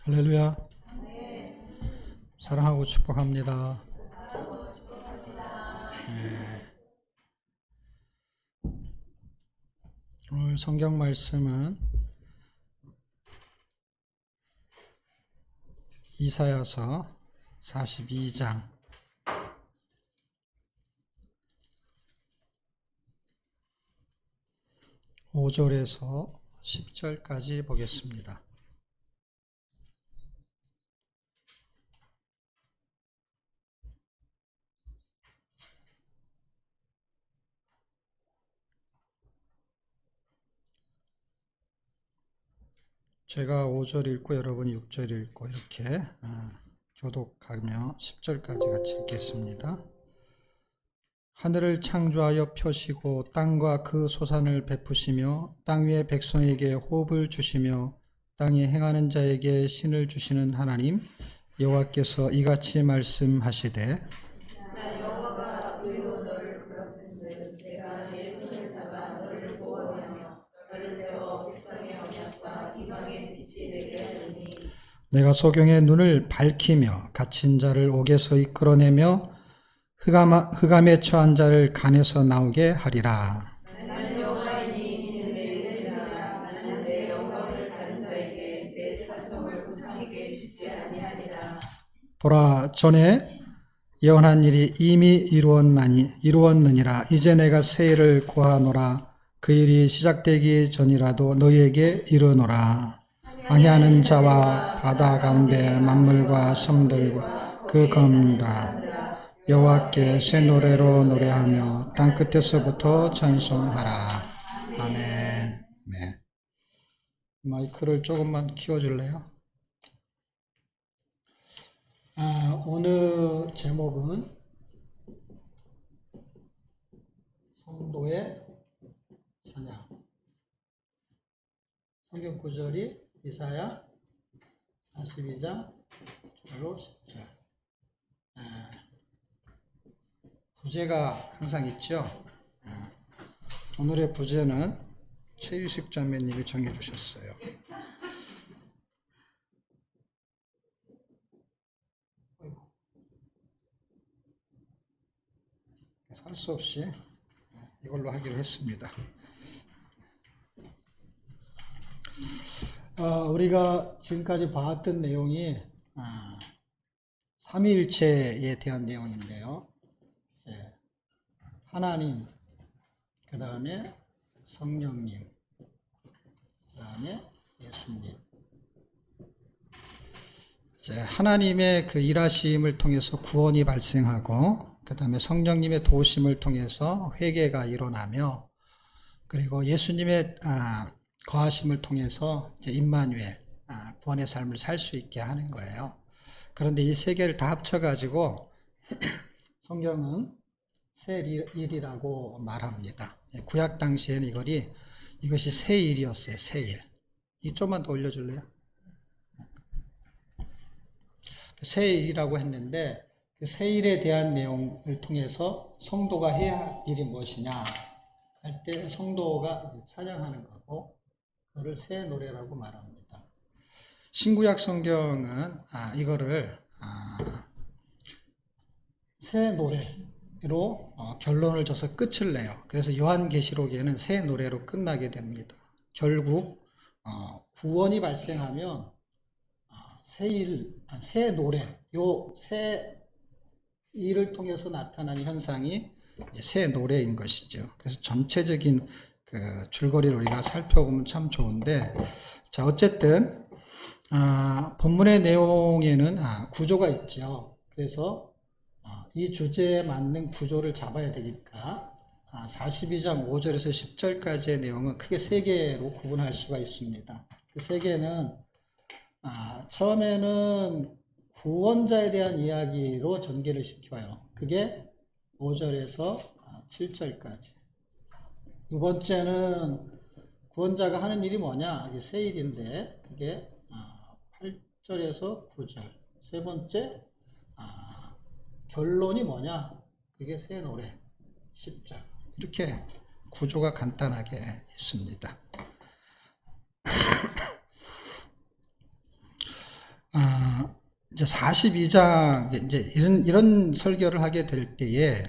할렐루야. 사랑하고 축복합니다. 네. 오늘 성경 말씀은 이사야서 42장 5절에서 10절까지 보겠습니다. 제가 5절 읽고 여러분이 6절 읽고 이렇게 교독하며 10절까지 같이 읽겠습니다. 하늘을 창조하여 펴시고 땅과 그 소산을 베푸시며 땅 위의 백성에게 호흡을 주시며 땅에 행하는 자에게 신을 주시는 하나님 여호와께서 이같이 말씀하시되 나 여호와가 의로 너를 불렀은즉 내가 내 손을 잡아 너를 보호하며 너를 세워 백성의 언약과 이방의 빛이 되게 하리니 내가 소경의 눈을 밝히며 갇힌 자를 옥에서 이끌어내며 흑암에 처한 자를 간에서 나오게 하리라. 나는 여호와이니 이는 내 이름이라. 나는 내 영광을 다른 자에게 내 찬송을 우상에게 주지 아니하리라. 보라, 전에 예언한 일이 이미 이루었느니라. 이제 내가 새 일을 고하노라. 그 일이 시작되기 전이라도 너희에게 이르노라. 항해하는 자와 바다 가운데 만물과 섬들과 그 검다 여호와께 새 노래로 노래하며 땅 끝에서부터 찬송하라. 아멘. 네. 마이크를 조금만 키워줄래요? 오늘 제목은 성도의 찬양. 성경 구절이 이사야 42장 1절로 10절. 부제가 항상 있죠. 오늘의 부제는 최유식 자매님이 정해 주셨어요. 살 수 없이 이걸로 하기로 했습니다. 우리가 지금까지 봐왔던 내용이 삼위일체에 대한 내용인데요. 하나님, 그 다음에 성령님, 그 다음에 예수님. 하나님의 그 일하심을 통해서 구원이 발생하고, 그 다음에 성령님의 도우심을 통해서 회개가 일어나며, 그리고 예수님의 거하심을 통해서 이제 임마누엘, 구원의 삶을 살 수 있게 하는 거예요. 그런데 이 세 개를 다 합쳐가지고 성경은 새 일이라고 말합니다. 구약 당시에는 이것이 새 일이었어요. 새 일. 이 좀만 더 올려줄래요? 새 일이라고 했는데 그 새 일에 대한 내용을 통해서 성도가 해야 할 일이 무엇이냐 할 때 성도가 찬양하는 거고 그거를 새 노래라고 말합니다. 신구약 성경은 이거를 새 노래로 결론을 져서 끝을 내요. 그래서 요한계시록에는 새 노래로 끝나게 됩니다. 결국 구원이 발생하면 새 노래, 요 새 일을 통해서 나타나는 현상이 새 노래인 것이죠. 그래서 전체적인 그 줄거리를 우리가 살펴보면 참 좋은데, 자 어쨌든 본문의 내용에는 구조가 있죠. 그래서 이 주제에 맞는 구조를 잡아야 되니까 42장 5절에서 10절까지의 내용은 크게 세 개로 구분할 수가 있습니다. 그 세 개는 처음에는 구원자에 대한 이야기로 전개를 시켜요. 그게 5절에서 7절까지. 두 번째는 구원자가 하는 일이 뭐냐? 이게 새 일인데 그게 8절에서 9절. 세 번째 결론이 뭐냐? 그게 새 노래 10절. 이렇게 구조가 간단하게 있습니다. 이제 42장, 이제 이런 설교를 하게 될 때에,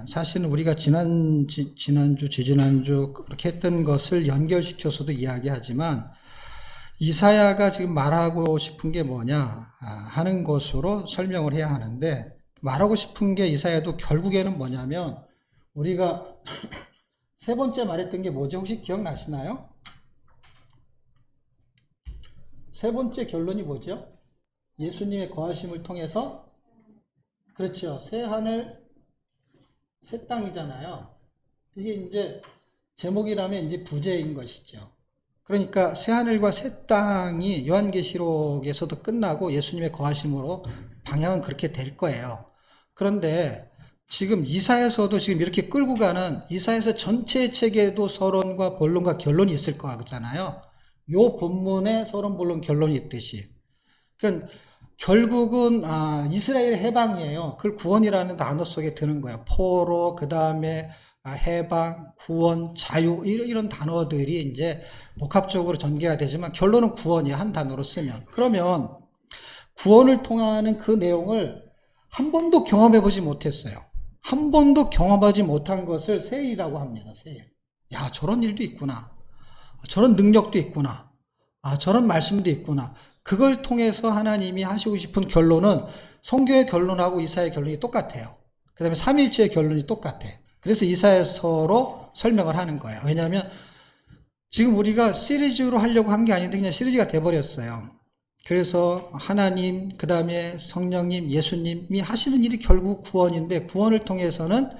사실은 우리가 지난주, 지지난주 그렇게 했던 것을 연결시켜서도 이야기하지만, 이사야가 지금 말하고 싶은 게 뭐냐 하는 것으로 설명을 해야 하는데, 말하고 싶은 게 이사야도 결국에는 뭐냐면, 우리가 세 번째 말했던 게 뭐죠? 혹시 기억나시나요? 세 번째 결론이 뭐죠? 예수님의 거하심을 통해서, 그렇죠. 새 하늘, 새 땅이잖아요. 이게 이제 제목이라면 이제 부제인 것이죠. 그러니까 새 하늘과 새 땅이 요한계시록에서도 끝나고 예수님의 거하심으로 방향은 그렇게 될 거예요. 그런데 지금 이사야서도 지금 이렇게 끌고 가는, 이사야서 전체 책에도 서론과 본론과 결론이 있을 거 같잖아요. 요 본문에 서론, 본론, 결론이 있듯이. 그러니까 결국은 이스라엘 해방이에요. 그걸 구원이라는 단어 속에 드는 거예요. 포로, 그 다음에 해방, 구원, 자유, 이런 단어들이 이제 복합적으로 전개가 되지만 결론은 구원이야, 한 단어로 쓰면. 그러면 구원을 통하는 그 내용을 한 번도 경험해 보지 못했어요. 한 번도 경험하지 못한 것을 세일이라고 합니다. 세일. 야, 저런 일도 있구나. 저런 능력도 있구나. 저런 말씀도 있구나. 그걸 통해서 하나님이 하시고 싶은 결론은 성경의 결론하고 이사야의 결론이 똑같아요. 그 다음에 삼위일체의 결론이 똑같아. 그래서 이사야서로 설명을 하는 거예요. 왜냐하면 지금 우리가 시리즈로 하려고 한 게 아닌데 그냥 시리즈가 돼버렸어요. 그래서 하나님, 그 다음에 성령님, 예수님이 하시는 일이 결국 구원인데, 구원을 통해서는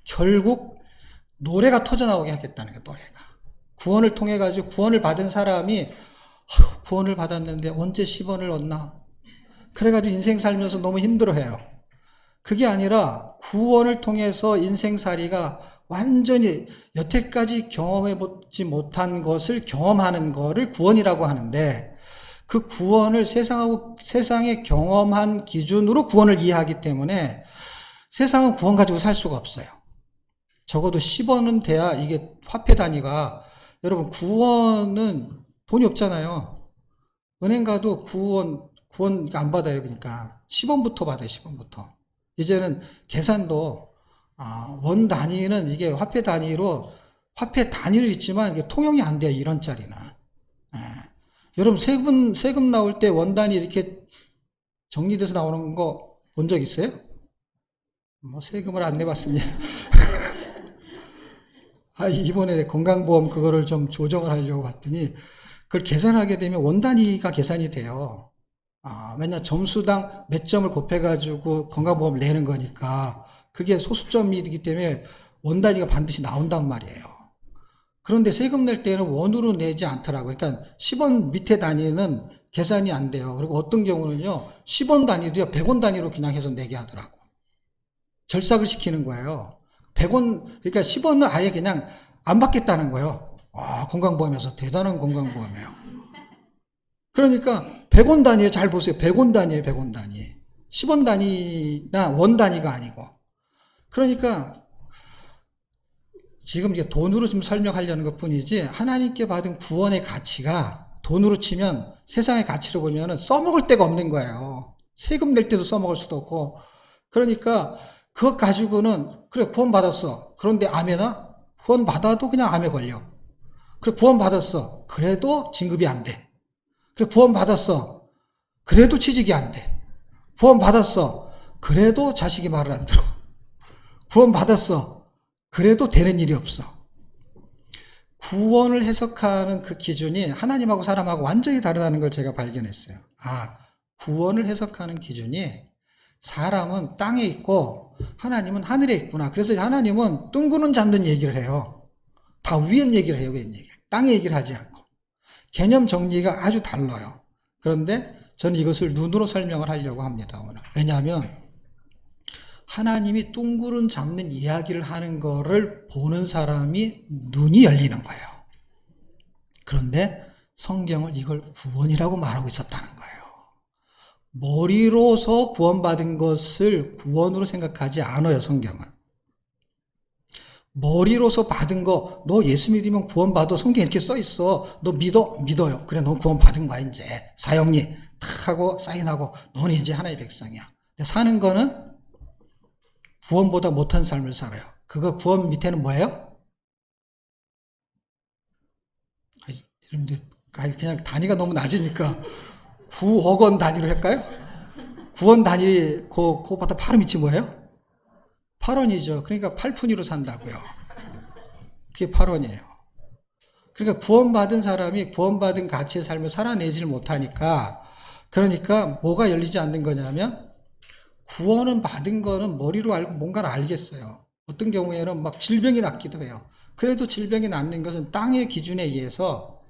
결국 노래가 터져나오게 하겠다는 거예요. 노래가. 구원을 통해 가지고 구원을 받은 사람이 구원을 받았는데 언제 10원을 얻나? 그래가지고 인생 살면서 너무 힘들어해요. 그게 아니라 구원을 통해서 인생살이가 완전히 여태까지 경험해보지 못한 것을 경험하는 거를 구원이라고 하는데, 그 구원을 세상의 경험한 기준으로 구원을 이해하기 때문에 세상은 구원 가지고 살 수가 없어요. 적어도 10원은 돼야 이게 화폐 단위가, 여러분 구원은 돈이 없잖아요. 은행 가도 구원 안 받아요. 그러니까 10원부터 받아요. 10원부터. 이제는 계산도 원 단위는 이게 화폐 단위로 있지만 이게 통용이 안 돼요. 1원짜리는. 여러분 세금 나올 때 원 단위 이렇게 정리돼서 나오는 거 본 적 있어요? 뭐 세금을 안 내봤으니. 이번에 건강보험 그거를 좀 조정을 하려고 봤더니 그걸 계산하게 되면 원 단위가 계산이 돼요. 왜냐 점수당 몇 점을 곱해가지고 건강보험을 내는 거니까 그게 소수점이기 때문에 원 단위가 반드시 나온단 말이에요. 그런데 세금 낼 때는 원으로 내지 않더라고요. 그러니까 10원 밑에 단위는 계산이 안 돼요. 그리고 어떤 경우는요, 10원 단위도요, 100원 단위로 그냥 해서 내게 하더라고. 절삭을 시키는 거예요. 100원, 그러니까 10원은 아예 그냥 안 받겠다는 거예요. 건강보험에서 대단한 건강보험이에요. 그러니까 100원 단위에 잘 보세요. 100원 단위에 100원 단위. 10원 단위나 원 단위가 아니고. 그러니까 지금 이게 돈으로 좀 설명하려는 것 뿐이지, 하나님께 받은 구원의 가치가 돈으로 치면 세상의 가치로 보면 써먹을 데가 없는 거예요. 세금 낼 때도 써먹을 수도 없고. 그러니까 그것 가지고는 그래 구원 받았어. 그런데 암에나 구원 받아도 그냥 암에 걸려. 그래 구원 받았어. 그래도 진급이 안 돼. 그래 구원 받았어. 그래도 취직이 안 돼. 구원 받았어. 그래도 자식이 말을 안 들어. 구원 받았어. 그래도 되는 일이 없어. 구원을 해석하는 그 기준이 하나님하고 사람하고 완전히 다르다는 걸 제가 발견했어요. 구원을 해석하는 기준이 사람은 땅에 있고 하나님은 하늘에 있구나. 그래서 하나님은 뜬구름 잡는 얘기를 해요. 다 위엔 얘기를 해요. 위엔 얘기를. 땅의 얘기를 하지 않고. 개념 정리가 아주 달라요. 그런데 저는 이것을 눈으로 설명을 하려고 합니다. 오늘. 왜냐하면 하나님이 뚱구름 잡는 이야기를 하는 거를 보는 사람이 눈이 열리는 거예요. 그런데 성경은 이걸 구원이라고 말하고 있었다는 거예요. 머리로서 구원받은 것을 구원으로 생각하지 않아요, 성경은. 머리로서 받은 거, 너 예수 믿으면 구원받아. 성경에 이렇게 써 있어. 너 믿어요. 그래, 너 구원받은 거야, 이제. 사형리. 탁 하고 사인하고 너는 이제 하나의 백성이야. 근데 사는 거는 구원보다 못한 삶을 살아요. 그거 구원 밑에는 뭐예요? 여러분들 그냥 단위가 너무 낮으니까 9억 원 단위로 할까요? 9원 단위 그거보다 바로 밑이 뭐예요? 8원이죠. 그러니까 8푼으로 산다고요. 그게 8원이에요. 그러니까 구원받은 사람이 구원받은 가치의 삶을 살아내지를 못하니까, 그러니까 뭐가 열리지 않는 거냐면, 구원은 받은 거는 머리로 알고 뭔가를 알겠어요. 어떤 경우에는 막 질병이 낫기도 해요. 그래도 질병이 낫는 것은 땅의 기준에 의해서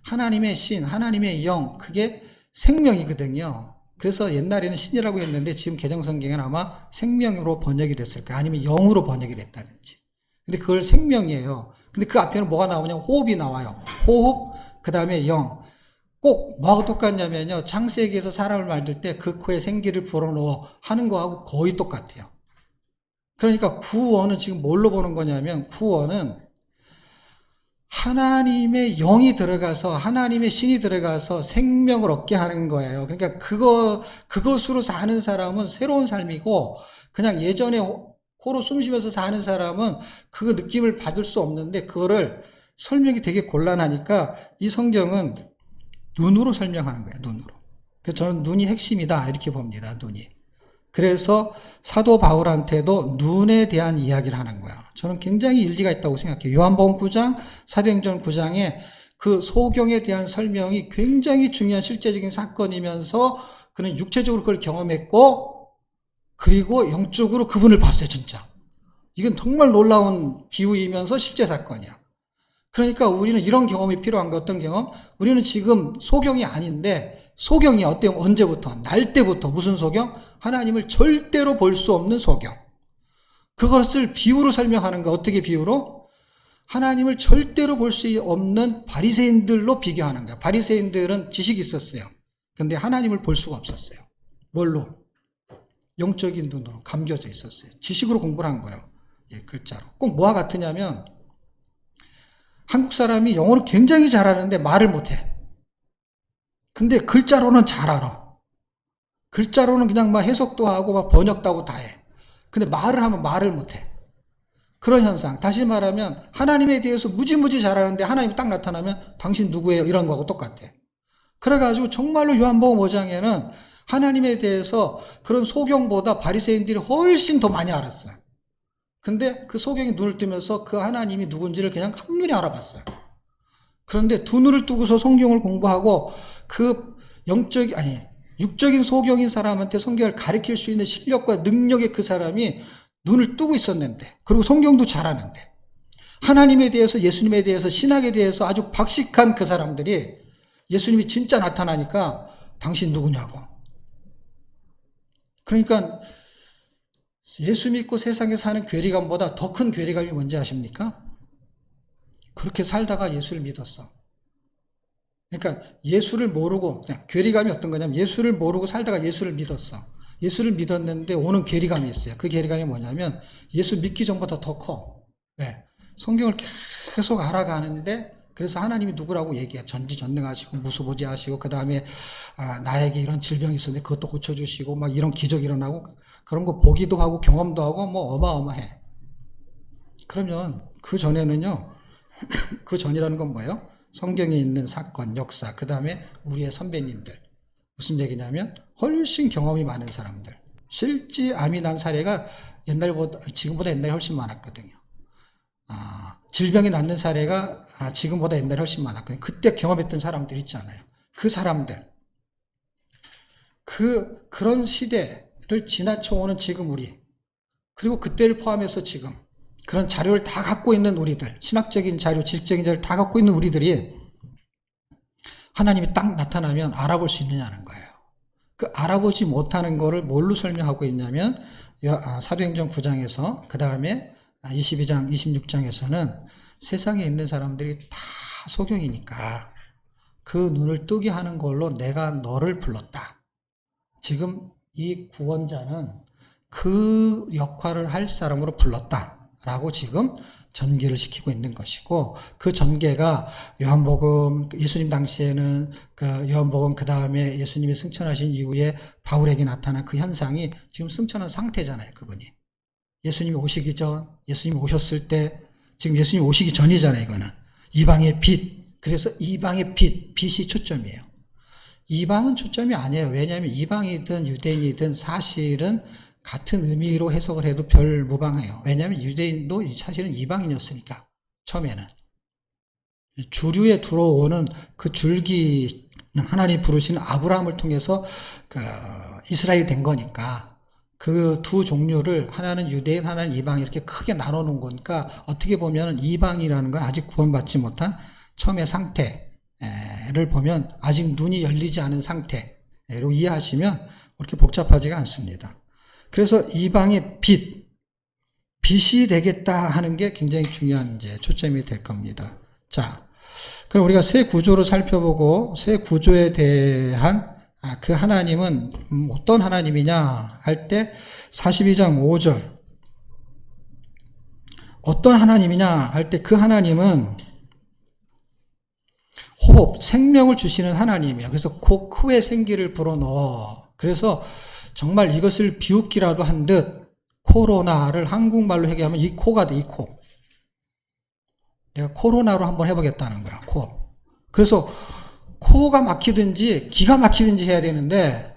하나님의 신, 하나님의 영, 그게 생명이거든요. 그래서 옛날에는 신이라고 했는데 지금 개정성경은 아마 생명으로 번역이 됐을 거예요. 아니면 영으로 번역이 됐다든지. 근데 그걸 생명이에요. 근데 그 앞에는 뭐가 나오냐면 호흡이 나와요. 호흡, 그 다음에 영. 꼭 뭐하고 똑같냐면요. 창세기에서 사람을 만들 때 그 코에 생기를 불어넣어 하는 거하고 거의 똑같아요. 그러니까 구원은 지금 뭘로 보는 거냐면, 구원은 하나님의 영이 들어가서, 하나님의 신이 들어가서 생명을 얻게 하는 거예요. 그러니까 그것으로 사는 사람은 새로운 삶이고, 그냥 예전에 코로 숨 쉬면서 사는 사람은 그 느낌을 받을 수 없는데, 그거를 설명이 되게 곤란하니까 이 성경은 눈으로 설명하는 거예요. 눈으로. 그래서 저는 눈이 핵심이다 이렇게 봅니다. 눈이. 그래서 사도 바울한테도 눈에 대한 이야기를 하는 거야. 저는 굉장히 일리가 있다고 생각해요. 요한복음 9장, 사도행전 9장에 그 소경에 대한 설명이 굉장히 중요한 실제적인 사건이면서 그는 육체적으로 그걸 경험했고, 그리고 영적으로 그분을 봤어요, 진짜. 이건 정말 놀라운 비유이면서 실제 사건이야. 그러니까 우리는 이런 경험이 필요한 거. 어떤 경험? 우리는 지금 소경이 아닌데, 소경이 어때요? 언제부터? 날 때부터. 무슨 소경? 하나님을 절대로 볼 수 없는 소경. 그것을 비유로 설명하는 거. 어떻게 비유로? 하나님을 절대로 볼 수 없는 바리새인들로 비교하는 거야. 바리새인들은 지식이 있었어요. 근데 하나님을 볼 수가 없었어요. 뭘로? 영적인 눈으로 감겨져 있었어요. 지식으로 공부를 한 거예요. 예, 글자로. 꼭 뭐와 같으냐면, 한국 사람이 영어를 굉장히 잘하는데 말을 못해. 근데 글자로는 잘 알아. 글자로는 그냥 막 해석도 하고 막 번역도 하고 다 해. 근데 말을 하면 말을 못해. 그런 현상. 다시 말하면 하나님에 대해서 무지무지 잘하는데 하나님이 딱 나타나면 당신 누구예요? 이런 거하고 똑같아. 그래가지고 정말로 요한복음 5장에는 하나님에 대해서 그런 소경보다 바리새인들이 훨씬 더 많이 알았어요. 근데 그 소경이 눈을 뜨면서 그 하나님이 누군지를 그냥 한눈에 알아봤어요. 그런데 두 눈을 뜨고서 성경을 공부하고 그 육적인 소경인 사람한테 성경을 가르칠 수 있는 실력과 능력의 그 사람이 눈을 뜨고 있었는데, 그리고 성경도 잘하는데, 하나님에 대해서, 예수님에 대해서, 신학에 대해서 아주 박식한 그 사람들이 예수님이 진짜 나타나니까 당신 누구냐고. 그러니까 예수 믿고 세상에 사는 괴리감보다 더 큰 괴리감이 뭔지 아십니까? 그렇게 살다가 예수를 믿었어. 그러니까 예수를 모르고, 그냥 괴리감이 어떤 거냐면 예수를 모르고 살다가 예수를 믿었어. 예수를 믿었는데 오는 괴리감이 있어요. 그 괴리감이 뭐냐면 예수 믿기 전보다 더 커. 왜? 성경을 계속 알아가는데, 그래서 하나님이 누구라고 얘기해. 전지전능하시고 무소부지하시고, 그 다음에 나에게 이런 질병이 있었는데 그것도 고쳐주시고, 막 이런 기적이 일어나고, 그런 거 보기도 하고 경험도 하고 뭐 어마어마해. 그러면 그 전에는요, 그 전이라는 건 뭐예요? 성경에 있는 사건, 역사, 그 다음에 우리의 선배님들. 무슨 얘기냐면 훨씬 경험이 많은 사람들. 실제 암이 난 사례가 지금보다 옛날에 훨씬 많았거든요. 질병이 낫는 사례가 지금보다 옛날에 훨씬 많았거든요. 그때 경험했던 사람들 있잖아요. 그 사람들. 그런 시대를 지나쳐오는 지금 우리. 그리고 그때를 포함해서 지금. 그런 자료를 다 갖고 있는 우리들, 신학적인 자료, 지식적인 자료를 다 갖고 있는 우리들이 하나님이 딱 나타나면 알아볼 수 있느냐는 거예요. 그 알아보지 못하는 거를 뭘로 설명하고 있냐면 사도행전 9장에서, 그 다음에 22장, 26장에서는 세상에 있는 사람들이 다 소경이니까 그 눈을 뜨게 하는 걸로 내가 너를 불렀다. 지금 이 구원자는 그 역할을 할 사람으로 불렀다. 라고 지금 전개를 시키고 있는 것이고, 그 전개가 요한복음, 예수님 당시에는 그 요한복음 그 다음에 예수님이 승천하신 이후에 바울에게 나타난 그 현상이 지금 승천한 상태잖아요, 그분이. 예수님이 오시기 전, 예수님이 오셨을 때, 지금 예수님이 오시기 전이잖아요, 이거는. 이방의 빛. 그래서 이방의 빛, 빛이 초점이에요. 이방은 초점이 아니에요. 왜냐하면 이방이든 유대인이든 사실은 같은 의미로 해석을 해도 별 무방해요. 왜냐하면 유대인도 사실은 이방인이었으니까, 처음에는. 주류에 들어오는 그 줄기, 하나님 부르시는 아브라함을 통해서 그 이스라엘이 된 거니까, 그 두 종류를 하나는 유대인, 하나는 이방 이렇게 크게 나눠놓은 거니까, 어떻게 보면 이방이라는 건 아직 구원받지 못한 처음의 상태를 보면 아직 눈이 열리지 않은 상태로 이해하시면 그렇게 복잡하지가 않습니다. 그래서 이방의 빛이 되겠다 하는 게 굉장히 중요한 이제 초점이 될 겁니다. 자, 그럼 우리가 새 구조를 살펴보고 새 구조에 대한 그 하나님은 어떤 하나님이냐 할 때 42장 5절 어떤 하나님이냐 할 때 그 하나님은 호흡, 생명을 주시는 하나님이에요. 그래서 코 크에 생기를 불어넣어. 그래서 정말 이것을 비웃기라도 한 듯 코로나를 한국말로 얘기하면 이 코가 돼, 이 코. 내가 코로나로 한번 해보겠다는 거야, 코. 그래서 코가 막히든지 기가 막히든지 해야 되는데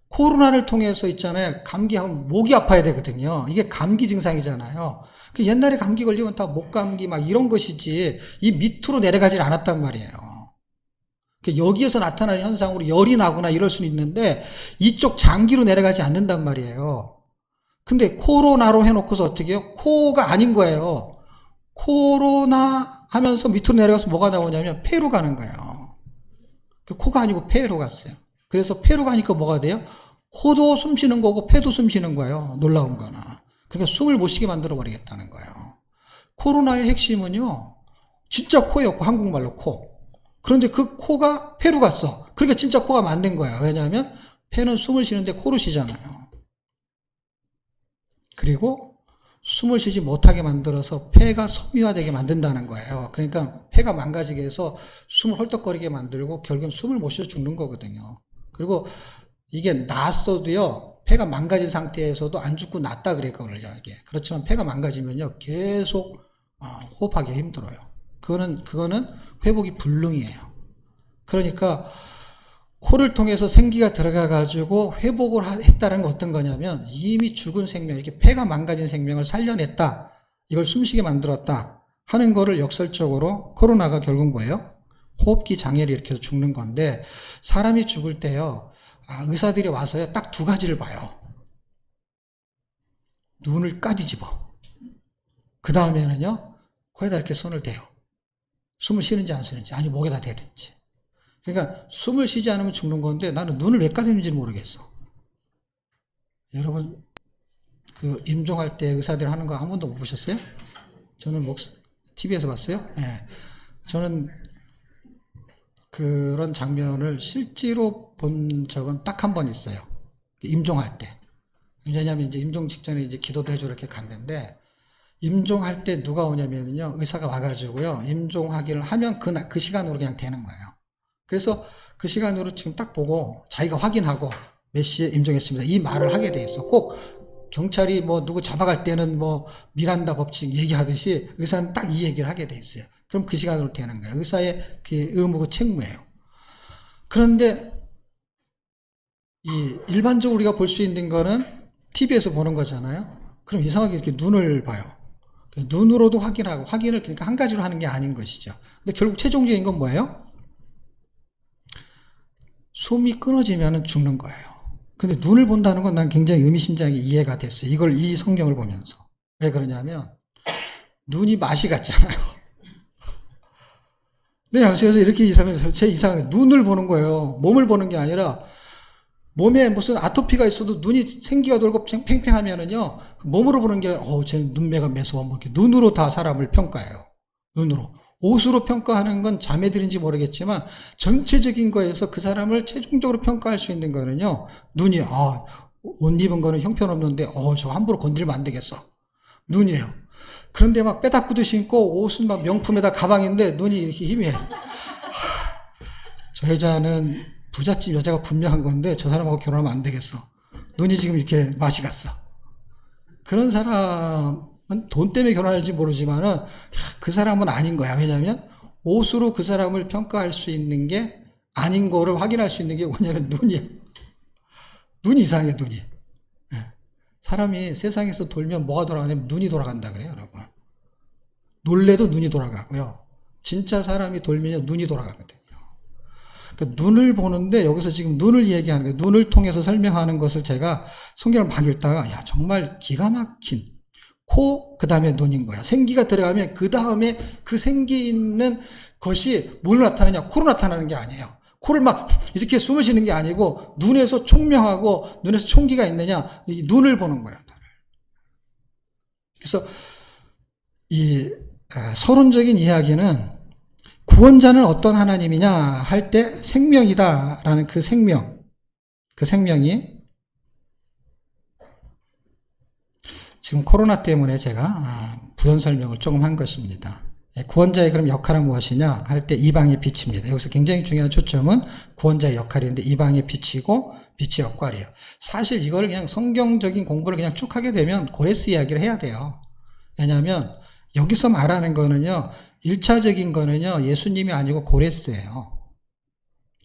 코로나를 통해서 있잖아요. 감기하면 목이 아파야 되거든요. 이게 감기 증상이잖아요. 그 옛날에 감기 걸리면 다 목감기 막 이런 것이지 이 밑으로 내려가질 않았단 말이에요. 여기에서 나타나는 현상으로 열이 나거나 이럴 수는 있는데 이쪽 장기로 내려가지 않는단 말이에요. 근데 코로나로 해놓고서 어떻게 해요? 코가 아닌 거예요. 코로나 하면서 밑으로 내려가서 뭐가 나오냐면 폐로 가는 거예요. 코가 아니고 폐로 갔어요. 그래서 폐로 가니까 뭐가 돼요? 코도 숨 쉬는 거고 폐도 숨 쉬는 거예요. 놀라운 거나. 그러니까 숨을 못 쉬게 만들어 버리겠다는 거예요. 코로나의 핵심은요, 진짜 코였고, 한국말로 코. 그런데 그 코가 폐로 갔어. 그러니까 진짜 코가 만든 거야. 왜냐하면 폐는 숨을 쉬는데 코로 쉬잖아요. 그리고 숨을 쉬지 못하게 만들어서 폐가 섬유화되게 만든다는 거예요. 그러니까 폐가 망가지게 해서 숨을 헐떡거리게 만들고 결국은 숨을 못 쉬어 죽는 거거든요. 그리고 이게 낫어도요, 폐가 망가진 상태에서도 안 죽고 낫다 그랬거든요, 이게. 그렇지만 폐가 망가지면요, 계속 호흡하기 힘들어요. 그거는 회복이 불능이에요. 그러니까 코를 통해서 생기가 들어가가지고 회복을 했다는 건 어떤 거냐면 이미 죽은 생명, 이렇게 폐가 망가진 생명을 살려냈다. 이걸 숨쉬게 만들었다. 하는 거를 역설적으로 코로나가 결국 뭐예요? 호흡기 장애를 일으켜서 죽는 건데 사람이 죽을 때요. 의사들이 와서요. 딱 두 가지를 봐요. 눈을 까뒤집어. 그 다음에는요. 코에다 이렇게 손을 대요. 숨을 쉬는지 안 쉬는지, 아니 목에다 대든지. 그러니까 숨을 쉬지 않으면 죽는 건데 나는 눈을 왜 까드는지 모르겠어. 여러분 그 임종할 때 의사들 하는 거 한 번도 못 보셨어요? 저는 TV에서 봤어요. 네. 저는 그런 장면을 실제로 본 적은 딱 한 번 있어요. 임종할 때. 왜냐하면 이제 임종 직전에 이제 기도도 해주러 이렇게 갔는데 임종할 때 누가 오냐면요 의사가 와가지고요 임종하기를 하면 그 시간으로 그냥 되는 거예요. 그래서 그 시간으로 지금 딱 보고 자기가 확인하고 몇 시에 임종했습니다. 이 말을 하게 돼 있어. 꼭 경찰이 뭐 누구 잡아갈 때는 뭐 미란다 법칙 얘기하듯이 의사는 딱 이 얘기를 하게 돼 있어요. 그럼 그 시간으로 되는 거예요. 의사의 그 의무고 책무예요. 그런데 이 일반적으로 우리가 볼 수 있는 거는 TV에서 보는 거잖아요. 그럼 이상하게 이렇게 눈을 봐요. 눈으로도 확인하고 확인을 그러니까 한 가지로 하는 게 아닌 것이죠. 근데 결국 최종적인 건 뭐예요? 숨이 끊어지면 죽는 거예요. 근데 눈을 본다는 건 난 굉장히 의미심장하게 이해가 됐어요. 이 성경을 보면서. 왜 그러냐면, 눈이 맛이 같잖아요. 네, 그래서 이렇게 이상하게 눈을 보는 거예요. 몸을 보는 게 아니라, 몸에 무슨 아토피가 있어도 눈이 생기가 돌고 팽팽하면은요, 몸으로 보는 게 아니라, 쟤 눈매가 매서워. 뭐 이렇게 눈으로 다 사람을 평가해요. 눈으로. 옷으로 평가하는 건 자매들인지 모르겠지만 전체적인 거에서 그 사람을 최종적으로 평가할 수 있는 거는요. 눈이 옷 입은 거는 형편없는데 저 함부로 건드리면 안 되겠어. 눈이에요. 그런데 막 빼다 구두 신고 옷은 막 명품에다 가방인데 눈이 이렇게 희미해. 저 여자는 부잣집 여자가 분명한 건데 저 사람하고 결혼하면 안 되겠어. 눈이 지금 이렇게 맛이 갔어. 그런 사람은 돈 때문에 결혼할지 모르지만은 그 사람은 아닌 거야. 왜냐하면 옷으로 그 사람을 평가할 수 있는 게 아닌 거를 확인할 수 있는 게 뭐냐면 눈이야. 눈이 이상해, 눈이. 사람이 세상에서 돌면 뭐가 돌아가냐면 눈이 돌아간다 그래요, 여러분. 놀래도 눈이 돌아가고요. 진짜 사람이 돌면 눈이 돌아가거든요. 그러니까 눈을 보는데 여기서 지금 눈을 얘기하는 거예요. 눈을 통해서 설명하는 것을 제가 성경을 막 읽다가 야 정말 기가 막힌 코 그다음에 눈인 거야. 생기가 들어가면 그다음에 그 생기 있는 것이 뭘로 나타나냐? 코로 나타나는 게 아니에요. 코를 막 이렇게 숨을 쉬는 게 아니고 눈에서 총명하고 눈에서 총기가 있느냐? 이 눈을 보는 거야. 눈을. 그래서 이 서론적인 이야기는 구원자는 어떤 하나님이냐 할 때 생명이다라는 그 생명이 지금 코로나 때문에 제가 부연 설명을 조금 한 것입니다. 구원자의 그럼 역할은 무엇이냐 할 때 이방의 빛입니다. 여기서 굉장히 중요한 초점은 구원자의 역할인데 이방의 빛이고 빛의 역할이에요. 사실 이걸 그냥 성경적인 공부를 그냥 쭉 하게 되면 고레스 이야기를 해야 돼요. 왜냐하면 여기서 말하는 거는요, 1차적인 거는요, 예수님이 아니고 고레스예요.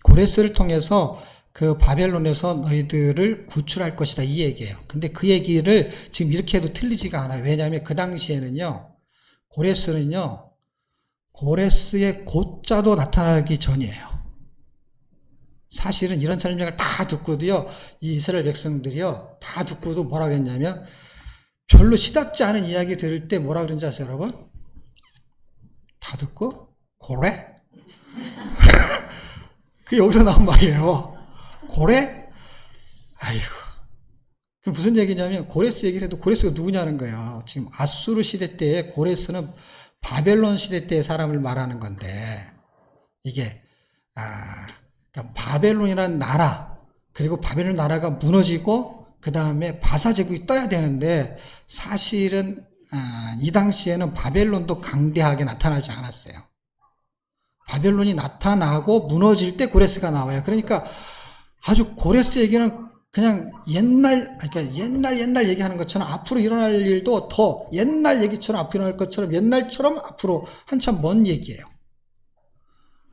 고레스를 통해서 그 바벨론에서 너희들을 구출할 것이다 이 얘기예요. 근데 그 얘기를 지금 이렇게 해도 틀리지가 않아요. 왜냐하면 그 당시에는요, 고레스의 고자도 나타나기 전이에요. 사실은 이런 설명을 다 듣고도요, 이 이스라엘 백성들이요, 다 듣고도 뭐라 그랬냐면, 별로 시답지 않은 이야기 들을 때 뭐라 그런지 아세요, 여러분? 다 듣고, 고래? 그게 여기서 나온 말이에요. 고래? 아이고. 그럼 무슨 얘기냐면, 고레스 얘기를 해도 고레스가 누구냐는 거예요. 지금 아수르 시대 때에 고레스는 바벨론 시대 때의 사람을 말하는 건데, 이게, 그러니까 바벨론이라는 나라, 그리고 바벨론 나라가 무너지고, 그 다음에 바사 제국이 떠야 되는데, 사실은, 이 당시에는 바벨론도 강대하게 나타나지 않았어요. 바벨론이 나타나고 무너질 때 고레스가 나와요. 그러니까 아주 고레스 얘기는 그냥 그러니까 옛날 얘기하는 것처럼 앞으로 일어날 일도 더 옛날 얘기처럼 앞으로 일어날 것처럼 옛날처럼 앞으로 한참 먼 얘기예요.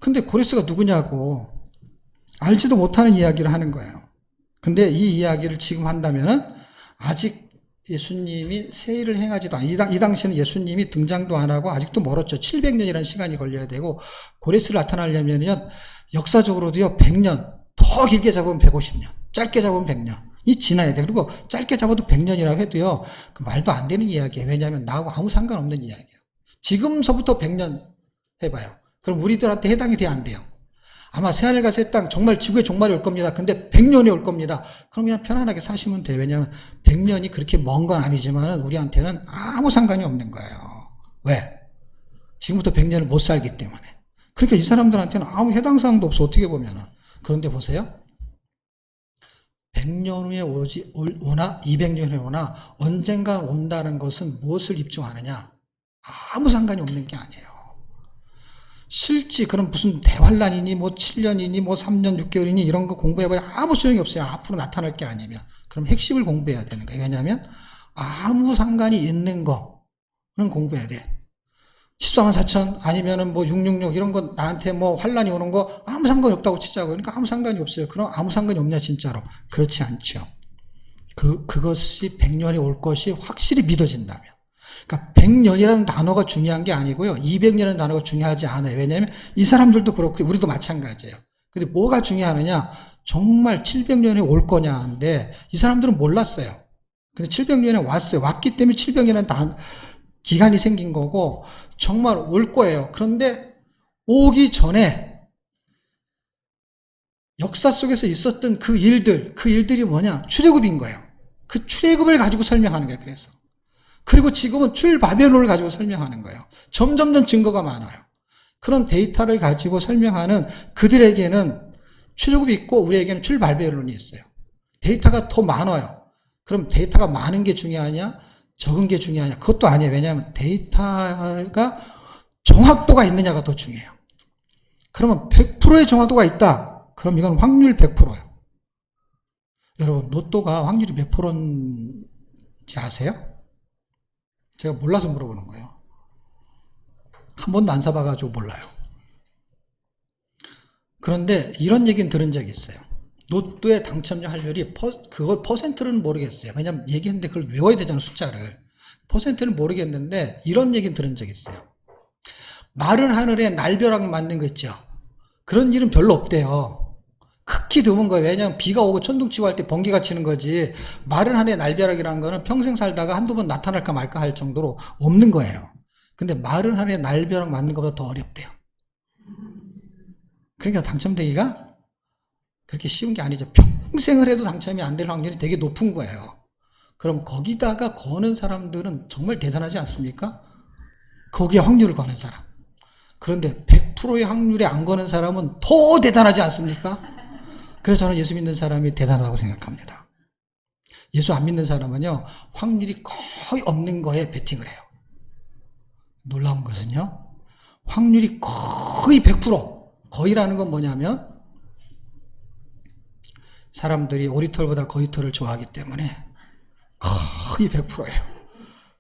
근데 고레스가 누구냐고 알지도 못하는 이야기를 하는 거예요. 근데 이 이야기를 지금 한다면은 아직 예수님이 세일을 행하지도 이 당시에는 예수님이 등장도 안 하고 아직도 멀었죠. 700년이라는 시간이 걸려야 되고 고레스를 나타나려면요 역사적으로도요 100년, 더 길게 잡으면 150년, 짧게 잡으면 100년 이 지나야 돼. 그리고 짧게 잡아도 100년이라고 해도요 그 말도 안 되는 이야기예요. 왜냐하면 나하고 아무 상관없는 이야기예요. 지금서부터 100년 해봐요. 그럼 우리들한테 해당이 돼야 안 돼요. 아마 새하늘과 새 땅 정말 지구의 종말이 올 겁니다. 근데 100년이 올 겁니다. 그럼 그냥 편안하게 사시면 돼요. 왜냐하면 100년이 그렇게 먼 건 아니지만 우리한테는 아무 상관이 없는 거예요. 왜? 지금부터 100년을 못 살기 때문에. 그러니까 이 사람들한테는 아무 해당사항도 없어 어떻게 보면은. 그런데 보세요. 100년 후에 오나 200년에 오나 언젠가 온다는 것은 무엇을 입증하느냐? 아무 상관이 없는 게 아니에요. 실지 그럼 무슨 대환란이니 뭐 7년이니 뭐 3년 6개월이니 이런 거 공부해봐야 아무 소용이 없어요. 앞으로 나타날 게 아니면. 그럼 핵심을 공부해야 되는 거예요. 왜냐하면 아무 상관이 있는 거는 공부해야 돼. 14만 4천 아니면은 뭐 666 이런 거 나한테 뭐 환란이 오는 거 아무 상관이 없다고 치자고. 그러니까 아무 상관이 없어요. 그럼 아무 상관이 없냐 진짜로. 그렇지 않죠. 그것이 100년이 올 것이 확실히 믿어진다면. 그러니까 100년이라는 단어가 중요한 게 아니고요. 200년이라는 단어가 중요하지 않아요. 왜냐하면 이 사람들도 그렇고 우리도 마찬가지예요. 근데 뭐가 중요하느냐? 정말 700년에 올 거냐인데 이 사람들은 몰랐어요. 근데 700년에 왔어요. 왔기 때문에 700년이라는 기간이 생긴 거고 정말 올 거예요. 그런데 오기 전에 역사 속에서 있었던 그 일들이 뭐냐? 출애굽인 거예요. 그 출애굽을 가지고 설명하는 거예요. 그리고 지금은 출바벨론을 가지고 설명하는 거예요. 점점 증거가 많아요. 그런 데이터를 가지고 설명하는 그들에게는 출애굽이 있고 우리에게는 출바벨론이 있어요. 데이터가 더 많아요. 그럼 데이터가 많은 게 중요하냐? 적은 게 중요하냐? 그것도 아니에요. 왜냐하면 데이터가 정확도가 있느냐가 더 중요해요. 그러면 100%의 정확도가 있다. 그럼 이건 확률 100%예요. 여러분, 로또가 확률이 몇 프로인지 아세요? 제가 몰라서 물어보는 거예요. 한 번도 안 사봐가지고 몰라요. 그런데 이런 얘기는 들은 적이 있어요. 로또의 당첨자 확률이 그걸 퍼센트는 모르겠어요. 왜냐면 얘기했는데 그걸 외워야 되잖아요, 숫자를. 퍼센트는 모르겠는데 이런 얘기는 들은 적이 있어요. 마른 하늘에 날벼락 맞는 거 있죠. 그런 일은 별로 없대요. 극히 드문 거예요. 왜냐면 비가 오고 천둥치고 할 때 번개가 치는 거지, 마른 하늘에 날벼락이라는 거는 평생 살다가 한두 번 나타날까 말까 할 정도로 없는 거예요. 근데 마른 하늘에 날벼락 맞는 것보다 더 어렵대요. 그러니까 당첨되기가 그렇게 쉬운 게 아니죠. 평생을 해도 당첨이 안 될 확률이 되게 높은 거예요. 그럼 거기다가 거는 사람들은 정말 대단하지 않습니까? 거기에 확률을 거는 사람. 그런데 100%의 확률에 안 거는 사람은 더 대단하지 않습니까? 그래서 저는 예수 믿는 사람이 대단하다고 생각합니다. 예수 안 믿는 사람은요, 확률이 거의 없는 거에 베팅을 해요. 놀라운 것은요, 확률이 거의 100%, 거의라는 건 뭐냐면 사람들이 오리털보다 거위털을 좋아하기 때문에 거의 100%예요.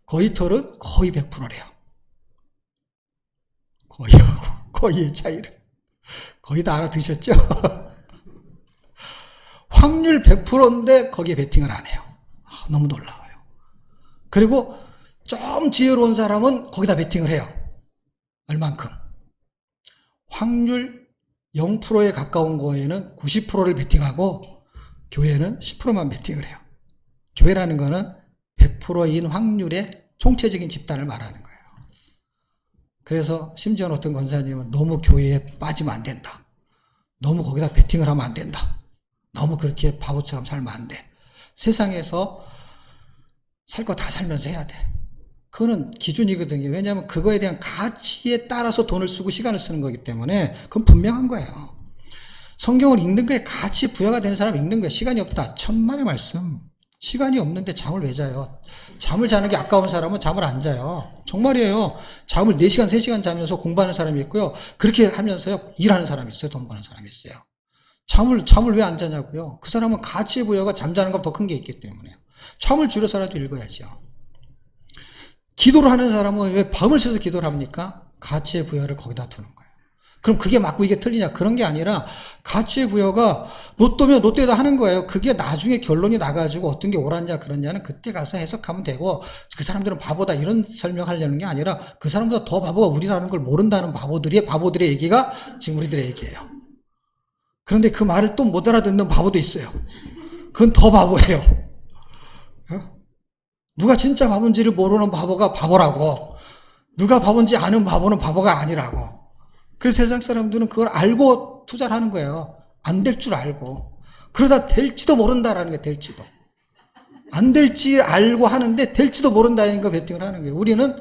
거위털은 거의 100%래요. 거의하고 거의의 차이를 거의 다 알아드셨죠? 확률 100%인데 거기에 베팅을 안 해요. 너무 놀라워요. 그리고 좀 지혜로운 사람은 거기다 베팅을 해요. 얼만큼? 확률 0%에 가까운 거에는 90%를 베팅하고 교회는 10%만 베팅을 해요. 교회라는 거는 100%인 확률의 총체적인 집단을 말하는 거예요. 그래서 심지어는 어떤 권사님은 너무 교회에 빠지면 안 된다. 너무 거기다 베팅을 하면 안 된다. 너무 그렇게 바보처럼 살면 안 돼. 세상에서 살 거 다 살면서 해야 돼. 그거는 기준이거든요. 왜냐하면 그거에 대한 가치에 따라서 돈을 쓰고 시간을 쓰는 거기 때문에 그건 분명한 거예요. 성경을 읽는 거에 가치 부여가 되는 사람 읽는 거예요. 시간이 없다. 천만의 말씀. 시간이 없는데 잠을 왜 자요? 잠을 자는 게 아까운 사람은 잠을 안 자요. 정말이에요. 잠을 4시간, 3시간 자면서 공부하는 사람이 있고요. 그렇게 하면서요, 일하는 사람이 있어요. 돈 버는 사람이 있어요. 잠을 왜 안 자냐고요? 그 사람은 가치 부여가 잠자는 것보다 더 큰 게 있기 때문에요. 잠을 줄여서라도 읽어야죠. 기도를 하는 사람은 왜 밤을 새서 기도를 합니까? 가치의 부여를 거기다 두는 거예요. 그럼 그게 맞고 이게 틀리냐? 그런 게 아니라 가치의 부여가 로또면 로또에다 하는 거예요. 그게 나중에 결론이 나가지고 어떤 게 옳았냐 그렇냐는 그때 가서 해석하면 되고, 그 사람들은 바보다 이런 설명하려는 게 아니라 그 사람보다 더 바보가 우리라는 걸 모른다는 바보들의 얘기가 지금 우리들의 얘기예요. 그런데 그 말을 또 못 알아듣는 바보도 있어요. 그건 더 바보예요. 누가 진짜 바본지를 모르는 바보가 바보라고, 누가 바본지 아는 바보는 바보가 아니라고. 그래서 세상 사람들은 그걸 알고 투자를 하는 거예요. 안 될 줄 알고. 그러다 될지도 모른다라는 게, 될지도. 안 될지 알고 하는데 될지도 모른다는 거 베팅을 하는 거예요. 우리는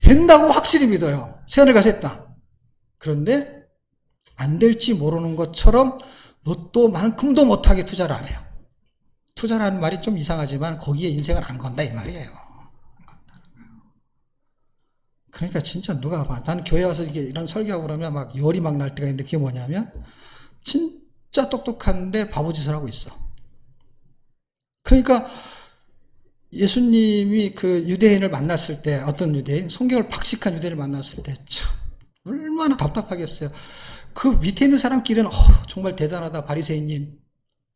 된다고 확실히 믿어요. 세안을 가서 했다. 그런데 안 될지 모르는 것처럼 로또만큼도 못하게 투자를 안 해요. 투자라는 말이 좀 이상하지만 거기에 인생을 안 건다 이 말이에요. 그러니까 진짜 누가 봐. 난 교회 와서 이런 설교하고 그러면 막 열이 막 날 때가 있는데, 그게 뭐냐면 진짜 똑똑한데 바보짓을 하고 있어. 그러니까 예수님이 그 유대인을 만났을 때, 어떤 유대인, 성경을 박식한 유대인을 만났을 때 참 얼마나 답답하겠어요. 그 밑에 있는 사람끼리는 정말 대단하다 바리새인님,